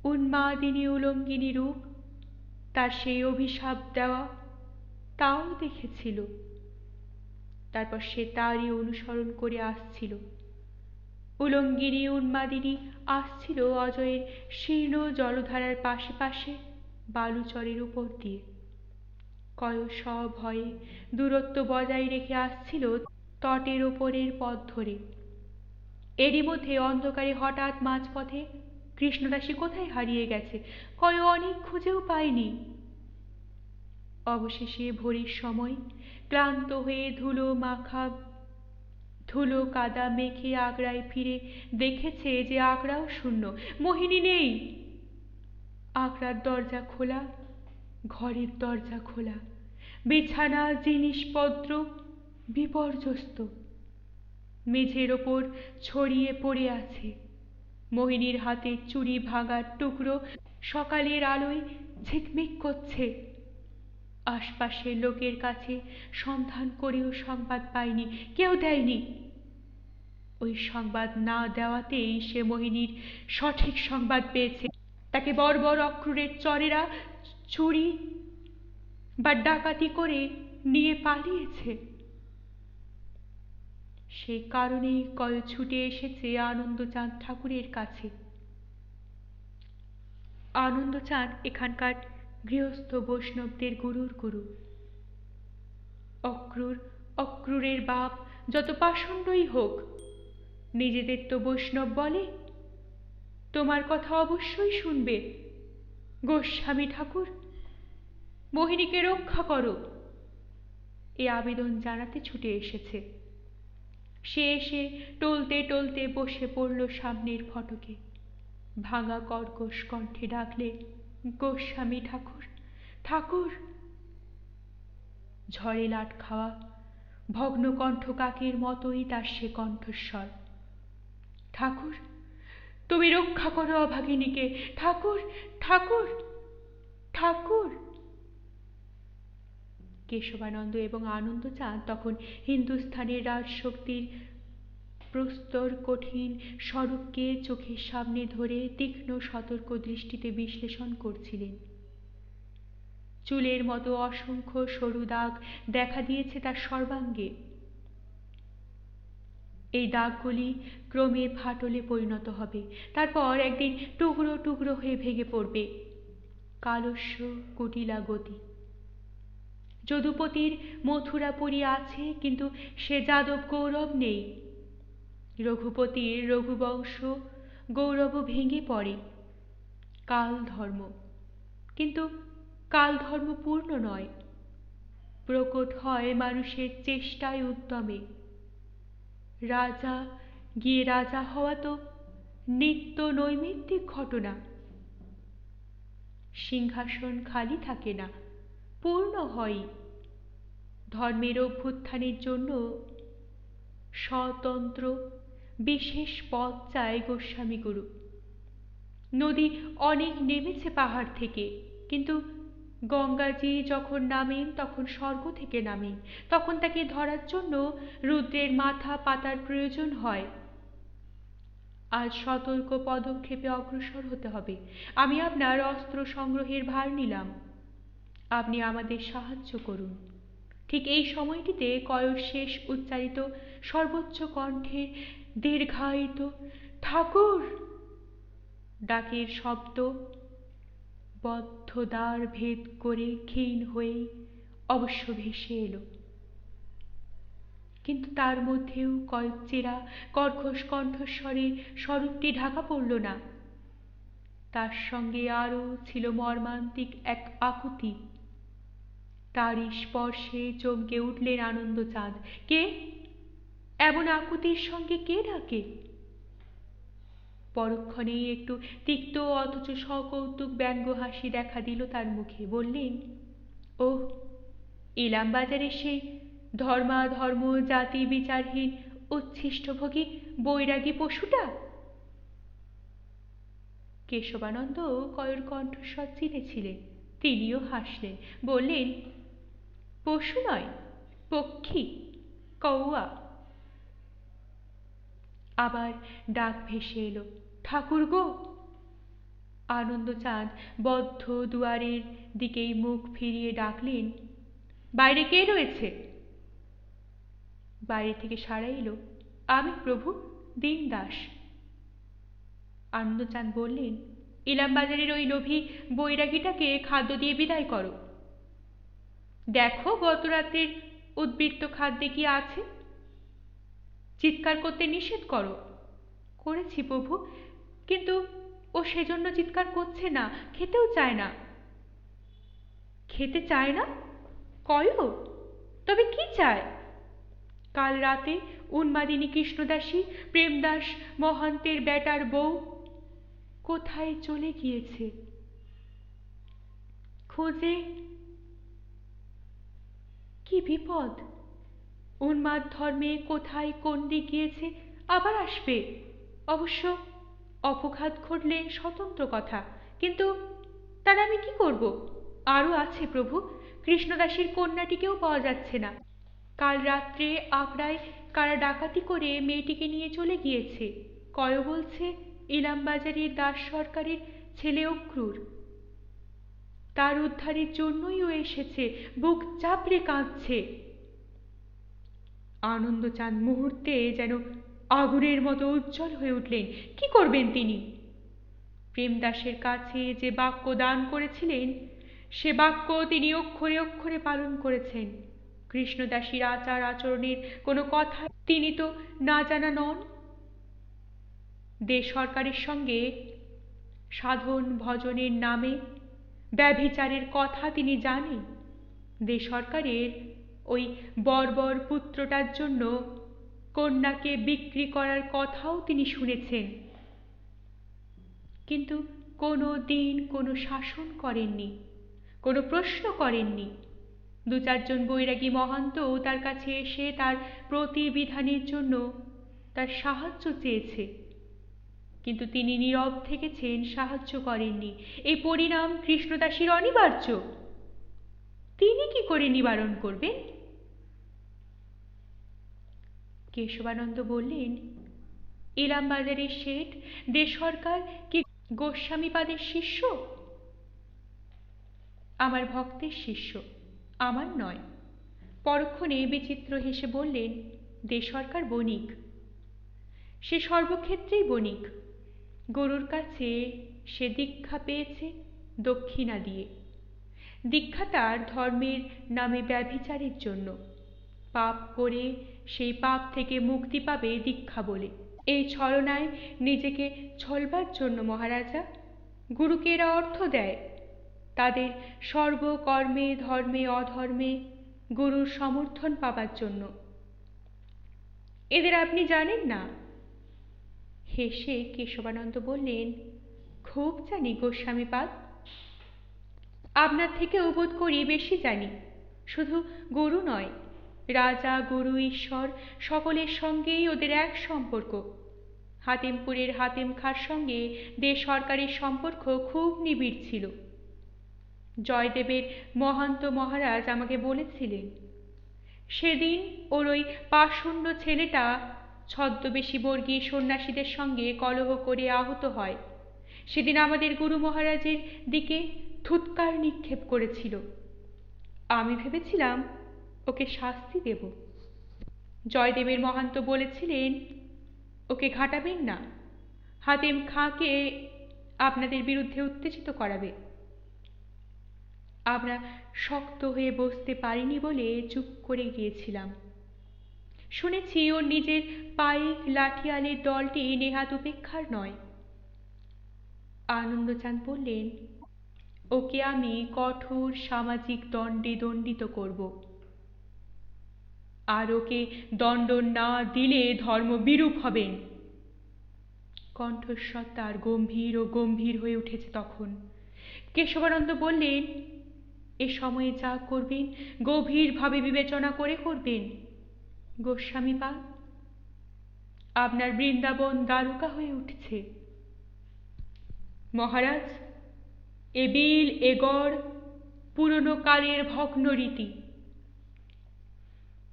উন্মাদিনী উলঙ্গিনী রূপ, তার সেই অভিশাপ দেওয়া, তাও দেখেছিল। তারপর সে তারই অনুসরণ করে আসছিল। উলঙ্গিনী উন্মাদিনী আসছিল অজয়ের শীর্ণ জলধারার পাশে পাশে বালুচরের উপর দিয়ে। কয় সভয়ে দূরত্ব বজায় রেখে আসছিল তটের ওপরের পথ ধরে। এরই মধ্যে অন্ধকারে হঠাৎ মাঝপথে কৃষ্ণদাসী কোথায় হারিয়ে গেছে, কয় অনেক খুঁজেও পায়নি। অবশেষে ভোরের সময় ক্লান্ত হয়ে ধুলো কাদা মেখে আগ্রায় ফিরে দেখেছে যে আগ্রাও শূন্য, মোহিনী নেই। আগ্রার দরজা খোলা, ঘরের দরজা খোলা, বিছানা জিনিসপত্র বিপর্যস্ত, মেঝের ওপর ছড়িয়ে পড়ে আছে। মোহিনীর হাতে চুড়ি ভাঙার টুকরো সকালের আলোয় ঝিকমিক করছে। আশপাশের লোকের কাছে সন্ধান করেও সংবাদ পায়নি, কেউ দেয়নি। ওই সংবাদ না দেওয়াতেই সে মোহিনীর সঠিক সংবাদ পেয়েছে। তাকে বর্বর অক্রূরের চরেরা চুরি বা ডাকাতি করে নিয়ে পালিয়েছে। সেই কারণেই কল ছুটে এসেছে আনন্দচাঁদ ঠাকুরের কাছে। আনন্দচাঁদ এখানকার গৃহস্থ বৈষ্ণবদের গুরুর গুরু। অক্রূরের বাপ যত পাষণ্ডই হোক, নিজেদের তো বৈষ্ণব বলে। তোমার কথা অবশ্যই শুনবে। গোস্বামী ঠাকুর, মোহিনীকে রক্ষা করো, এ আবেদন জানাতে ছুটে এসেছে। সে এসে টলতে টলতে বসে পড়ল সামনের ফটকে। ভাঙা কর্কশ কণ্ঠে ডাকলে, গোস্বামী ঠাকুর, ঠাকুর। ঝড়ে লাট খাওয়া ভগ্ন কণ্ঠ কাকের মতোই তার সে কণ্ঠস্বর। ঠাকুর, তুমি রক্ষা করো অভাগিনীকে, ঠাকুর, ঠাকুর, ঠাকুর। কেশবানন্দ এবং আনন্দচাঁদ তখন হিন্দুস্থানের রাজশক্তির প্রস্তর কঠিন স্বরূপকে চোখের সামনে ধরে তীক্ষ্ণ সতর্ক দৃষ্টিতে বিশ্লেষণ করছিলেন। চুলের মতো অসংখ্য সরু দাগ দেখা দিয়েছে তার সর্বাঙ্গে। এই দাগগুলি ক্রমে ফাটলে পরিণত হবে, তারপর একদিন টুকরো টুকরো হয়ে ভেঙে পড়বে। কালস্য কুটিলা গতি। যদুপতির মথুরাপুরী আছে, কিন্তু সে যাদব গৌরব নেই। রঘুপতির রঘুবংশ গৌরব ভেঙে পড়ে। কাল ধর্ম, কিন্তু কাল ধর্ম পূর্ণ নয়, প্রকট হয় মানুষের চেষ্টায় উদ্যমে। রাজা গিয়ে রাজা হওয়া তো নিত্য নৈমিত্তিক ঘটনা। সিংহাসন খালি থাকে না, পূর্ণ হয়। ধর্মের অভ্যুত্থানের জন্য স্বতন্ত্র বিশেষ পথ চায় গোস্বামী গুরু। নদী অনেক নেমেছে পাহাড় থেকে, কিন্তু গঙ্গাজি যখন নামেন তখন স্বর্গ থেকে নামেন। তখন তাকে ধরার জন্য রুদ্রের মাথা পাতার প্রয়োজন হয়। আজ সতর্ক পদক্ষেপে অগ্রসর হতে হবে। আমি আপনার অস্ত্র সংগ্রহের ভার নিলাম, আপনি আমাদের সাহায্য করুন। ঠিক এই সময়টিতে কয়র শেষ উচ্চারিত সর্বোচ্চ কণ্ঠের দীর্ঘায়িত ঠাকুর ডাকের শব্দ বদ্ধ দ্বার ভেদ করে ক্ষীণ হয়ে অবশ্য ভেসে এলো। কিন্তু তার মধ্যেও কয়েক চেরা কর্কশ কণ্ঠস্বরে স্বরূপটি ঢাকা পড়ল না। তার সঙ্গে আরও ছিল মর্মান্তিক এক আকুতি। তারই স্পর্শে চমকে উঠলেন আনন্দচাঁদ। কে এমন আকুতির সঙ্গে কে ডাকে? পরক্ষণেই একটু তিক্ত অথচ সকৌতুক ব্যঙ্গ হাসি দেখা দিল তার মুখে। বললেন, ওহ, ইলামবাজারে সেই ধর্মাধর্ম জাতি বিচারহীন উচ্ছিষ্টভোগী বৈরাগী পশুটা? কেশবানন্দ কয়র কণ্ঠস্বর চিনেছিলেন। তিনিও হাসলেন, বললেন, পশু নয়, পক্ষী, কৌয়া। আবার ডাক ভেসে এলো, ঠাকুর গো। আনন্দচাঁদ বদ্ধ দুয়ারের দিকেই মুখ ফিরিয়ে ডাকলেন, বাইরে কে রয়েছে? বাইরে থেকে সাড়া এলো, আমি প্রভু, দীন দাস। আনন্দচাঁদ বললেন, ইলামবাজারের ওই লোভী বৈরাগীটাকে খাদ্য দিয়ে বিদায় করো। দেখো গত রাতের উদ্বৃত্ত খাদ্যে কি আছে। চিৎকার করতে নিষেধ করো। করেছি প্রভু, কিন্তু ও সেজন্য চিৎকার করছে না, খেতেও চায় না। খেতে চায় না? কয়? তবে কি চায়? কাল রাতে উন্মাদিনী কৃষ্ণদাসী প্রেমদাস মহান্তের বেটার বউ কোথায় চলে গিয়েছে? খোঁজে। কি বিপদ! উন্মাদ ধর্মে কোথায় কোন দিক গিয়েছে, আবার আসবে। অবশ্য অপঘাত ঘটলে স্বতন্ত্র কথা, কিন্তু তার আমি কি করব? আরও আছে প্রভু, কৃষ্ণদাসীর কন্যাটিকেও পাওয়া যাচ্ছে না। কাল রাত্রে আগ্রায় কারা ডাকাতি করে মেয়েটিকে নিয়ে চলে গিয়েছে। কয় বলছে ইলামবাজারের দাস সরকারের ছেলে অক্রুর। তার উদ্ধারের জন্যই ও এসেছে, বুক চাপড়ে কাঁদছে। আনন্দচাঁদ মুহূর্তে যেন আগুনের মতো উজ্জ্বল হয়ে উঠলেন। কি করবেন তিনি? প্রেমদাসের কাছে যে বাক্য দান করেছিলেন, সে বাক্য তিনি অক্ষরে অক্ষরে পালন করেছেন। কৃষ্ণদাসীর আচার আচরণের কোনো কথা তিনি তো না জানা নন। দেশ সরকারের সঙ্গে সাধন ভজনের নামে ব্যভিচারের কথা তিনি জানেন। দেশ সরকারের ওই বর্বর পুত্রটার জন্য কন্যাকে বিক্রি করার কথাও তিনি শুনেছেন, কিন্তু কোনো দিন কোনো শাসন করেননি, কোনো প্রশ্ন করেননি। দু চারজন বৈরাগী মহান্তও তার কাছে এসে তার প্রতিবিধানের জন্য তার সাহায্য চেয়েছে, কিন্তু তিনি নীরব থেকেছেন, সাহায্য করেননি। এই পরিণাম কৃষ্ণদাসীর অনিবার্য। তিনি কি করে নিবারণ করবেন? কেশবানন্দ বললেন, ইলামবাজারের শেঠ দেশ সরকার কি গোস্বামীপাদের শিষ্য? আমার ভক্তের শিষ্য, আমার নয়। পরক্ষণে বিচিত্র হেসে বললেন, দেশ সরকার বণিক, সে সর্বক্ষেত্রেই বণিক। গরুর কাছে সে দীক্ষা পেয়েছে দক্ষিণা দিয়ে। দীক্ষা তার ধর্মের নামে ব্যভিচারের জন্য। পাপ করে সেই পাপ থেকে মুক্তি পাবে দীক্ষা বলে। এই ছলনায় নিজেকে ছলবার জন্য মহারাজা। গুরুকে এরা অর্থ দেয় তাদের সর্বকর্মে ধর্মে অধর্মে গুরুর সমর্থন পাবার জন্য। এদের আপনি জানেন না? হেসে কেশবানন্দ বললেন, খুব জানি গোস্বামীপাদ। আপনার থেকেও বোধ করি বেশি জানি। শুধু গুরু নয়, রাজা গুরু ঈশ্বর সকলের সঙ্গেই ওদের এক সম্পর্ক। হাতেমপুরের হাতেম খাঁর সঙ্গে দেশ সরকারের সম্পর্ক খুব নিবিড় ছিল। জয়দেবের মহান্ত মহারাজ আমাকে বলেছিলেন, সেদিন ওর ওই পাষণ্ড ছেলেটা ছদ্মবেশী বর্গী সন্ন্যাসীদের সঙ্গে কলহ করে আহত হয়। সেদিন আমাদের গুরু মহারাজের দিকে থুৎকার নিক্ষেপ করেছিল। আমি ভেবেছিলাম ওকে শাস্তি দেব। জয়দেবের মহান্ত বলেছিলেন, ওকে ঘাটাবেন না, হাতেম খাঁকে আপনাদের বিরুদ্ধে উত্তেজিত করাবে। আমরা শক্ত হয়ে বসতে পারিনি বলে চুপ করে গিয়েছিলাম। শুনেছি ওর নিজের পাইক লাঠিয়ালের দলটি নেহাত উপেক্ষার নয়। আনন্দচাঁদ বললেন, ওকে আমি কঠোর সামাজিক দণ্ডে দণ্ডিত করব, আর ওকে দণ্ড না দিলে ধর্ম বিরূপ হবেন। কণ্ঠস্বর তার গম্ভীর ও গম্ভীর হয়ে উঠেছে তখন। কেশবানন্দ বললেন, এ সময়ে যা করবেন গভীরভাবে বিবেচনা করে করবেন গোস্বামীপাদ। আপনার বৃন্দাবন দ্বারকা হয়ে উঠছে। মহারাজ, এ বিল এ গড় পুরনো কালের ভগ্ন রীতি,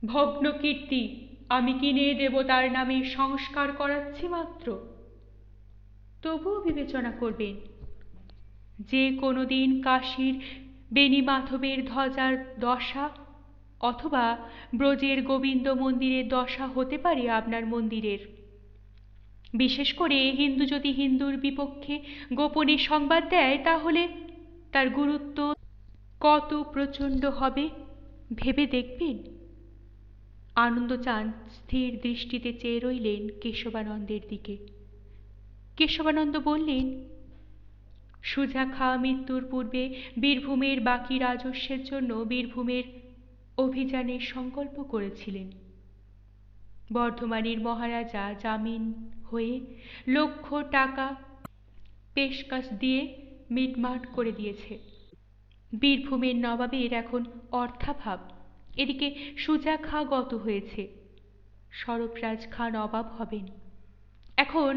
ভগ্ন কীর্তি আমি কিনে দেবতার নামে সংস্কার করাচ্ছি মাত্র। তবুও বিবেচনা করবেন, যে কোনো দিন কাশীর বেণীমাধবের ধ্বজার দশা অথবা ব্রজের গোবিন্দ মন্দিরের দশা হতে পারে আপনার মন্দিরের। বিশেষ করে হিন্দু যদি হিন্দুর বিপক্ষে গোপনে সংবাদ দেয়, তাহলে তার গুরুত্ব কত প্রচণ্ড হবে ভেবে দেখবেন। আনন্দচাঁদ স্থির দৃষ্টিতে চেয়ে রইলেন কেশবানন্দের দিকে। কেশবানন্দ বললেন, সুজা খাঁ মৃত্যুর পূর্বে বীরভূমের বাকি রাজস্বের জন্য বীরভূমের অভিযানের সংকল্প করেছিলেন। বর্ধমানের মহারাজা জামিন হয়ে লক্ষ টাকা পেশকশ দিয়ে মিটমাট করে দিয়েছে। বীরভূমের নবাবের এখন অর্থাভাব। এদিকে সুজা খাঁ গত হয়েছে, সরফরাজ খাঁ নবাব হবেন। এখন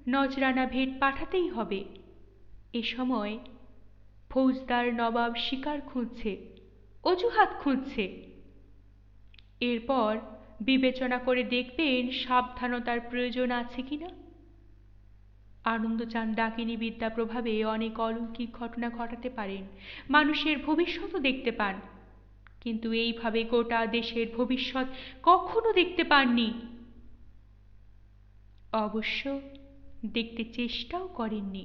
নজরানা ভেট পাঠাতেই হবে। এ সময় ফৌজদার নবাব শিকার খুঁজছে, অজুহাত খুঁজছে। এরপর বিবেচনা করে দেখবেন সাবধানতার প্রয়োজন আছে কিনা। আনন্দচাঁদ ডাকিনী বিদ্যা প্রভাবে অনেক অলৌকিক ঘটনা ঘটাতে পারেন, মানুষের ভবিষ্যৎও দেখতে পান, কিন্তু এইভাবে গোটা দেশের ভবিষ্যৎ কখনো দেখতে পাননি। অবশ্য দেখতে চেষ্টাও করেননি।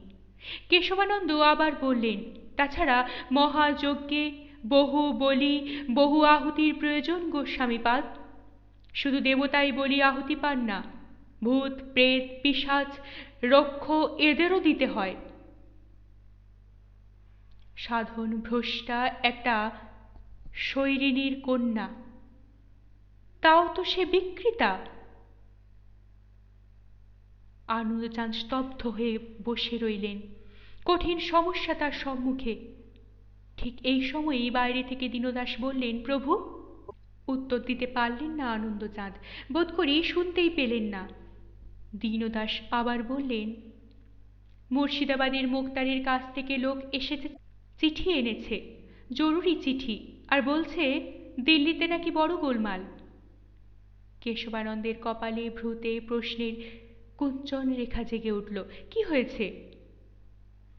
কেশবানন্দ আবার বললেন, তাছাড়া মহাযজ্ঞে বহু বলি বহু আহুতির প্রয়োজন গোস্বামীপাদ। শুধু দেবতাই বলি আহুতি পান না, ভূত প্রেত পিশাচ রক্ষ এদেরও দিতে হয়। সাধন ভ্রষ্টা একটা শৈরিনীর কন্যা, তাও তো সে বিকৃতা। আনন্দচাঁদ স্তব্ধ হয়ে বসে রইলেন, কঠিন সমস্যা তার সম্মুখে। ঠিক এই সময়েই বাইরে থেকে দীনদাস বললেন, প্রভু। উত্তর দিতে পারলেন না আনন্দচাঁদ, বোধ করি শুনতেই পেলেন না। দীনদাস আবার বললেন, মুর্শিদাবাদের মোক্তারের কাছ থেকে লোক এসেছে, চিঠি এনেছে, জরুরি চিঠি, আর বলছে দিল্লিতে নাকি বড় গোলমাল। কেশবানন্দের কপালে ভ্রুতে প্রশ্নের কুঞ্চন রেখা জেগে উঠল। কি হয়েছে?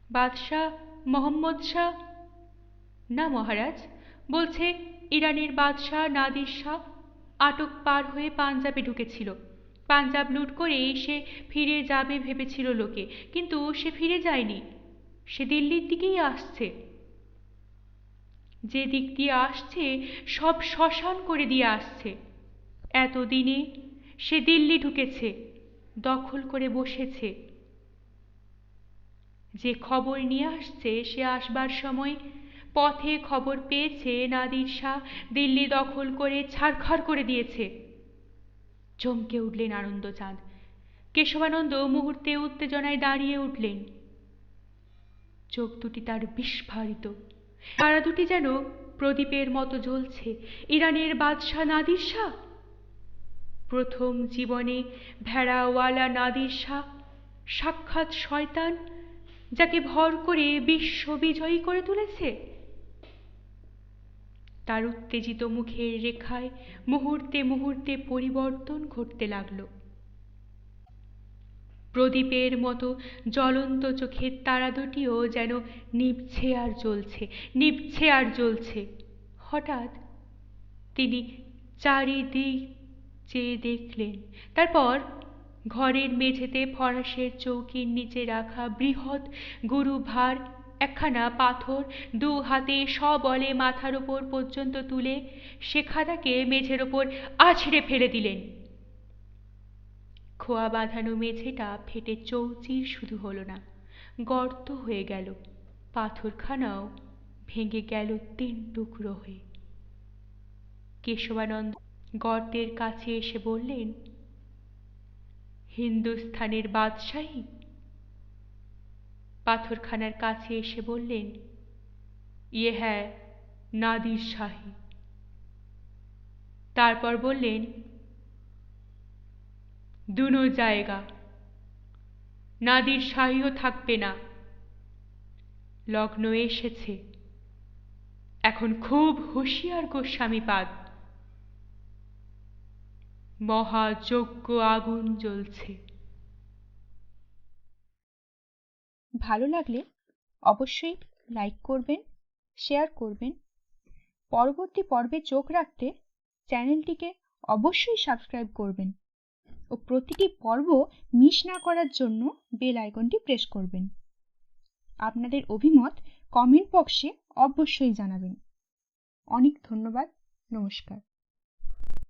বাদশাহ মোহাম্মদ শাহ? না মহারাজ, বলছে ইরানের বাদশাহ নাদির শাহ আটক পার হয়ে পাঞ্জাবে ঢুকেছিল। পাঞ্জাব লুট করে সে ফিরে যাবে ভেবেছিল লোকে, কিন্তু সে ফিরে যায়নি, সে দিল্লির দিকেই আসছে। যে দিক দিয়ে আসছে সব শ্মশান করে দিয়ে আসছে। এতদিনে সে দিল্লি ঢুকেছে, দখল করে বসেছে। যে খবর নিয়ে আসছে সে আসবার সময় পথে খবর পেয়েছে নাদির শাহ দিল্লি দখল করে ছারখার করে দিয়েছে। চমকে উঠলেন আনন্দচাঁদ। কেশবানন্দ মুহূর্তে উত্তেজনায় দাঁড়িয়ে উঠলেন, চোখ দুটি তার বিস্ফারিত, তারা দুটি যেন প্রদীপের মতো জ্বলছে। ইরানের বাদশাহ নাদির শাহ, প্রথম জীবনে ভেড়াওয়ালা নাদির শাহ, সাক্ষাৎ শয়তান, যাকে ভর করে বিশ্ব বিজয়ী করে তুলেছে। তার উত্তেজিত মুখের রেখায় মুহূর্তে মুহূর্তে পরিবর্তন ঘটতে লাগল। প্রদীপের মতো জ্বলন্ত চোখের তারা দুটিও যেন নিভছে আর জ্বলছে, নিভছে আর জ্বলছে। হঠাৎ তিনি চারিদিক চেয়ে দেখলেন, তারপর ঘরের মেঝেতে ফরাসের চৌকির নিচে রাখা বৃহৎ গুরুভার একখানা পাথর দু হাতে সবলে মাথার ওপর পর্যন্ত তুলে সেখানাকে মেঝের ওপর আছড়ে ফেলে দিলেন। খোয়া বাঁধানো মেঝেটা ফেটে চৌচির শুধু হল না, গর্ত হয়ে গেল, পাথরখানাও ভেঙে গেল 3 টুকরো হয়ে। কেশবানন্দ গর্তের কাছে এসে বললেন, হিন্দুস্থানের বাদশাহী? পাথরখানার কাছে এসে বললেন, ইয়ে হ্যাঁ নাদির শাহী। তারপর বললেন, দুনো জায়গা, নাদির শাহীও থাকবে না। লগ্ন এসেছে, এখন খুব হুঁশিয়ার গোস্বামীপাদ, মহাযজ্ঞ আগুন জ্বলছে। ভালো লাগলে অবশ্যই লাইক করবেন, শেয়ার করবেন। পরবর্তী পর্বে চোখ রাখতে চ্যানেলটিকে অবশ্যই সাবস্ক্রাইব করবেন ও প্রতিটি পর্ব মিস না করার জন্য বেল আইকনটি প্রেস করবেন। আপনাদের অভিমত কমেন্ট বক্সে অবশ্যই জানাবেন। অনেক ধন্যবাদ। নমস্কার।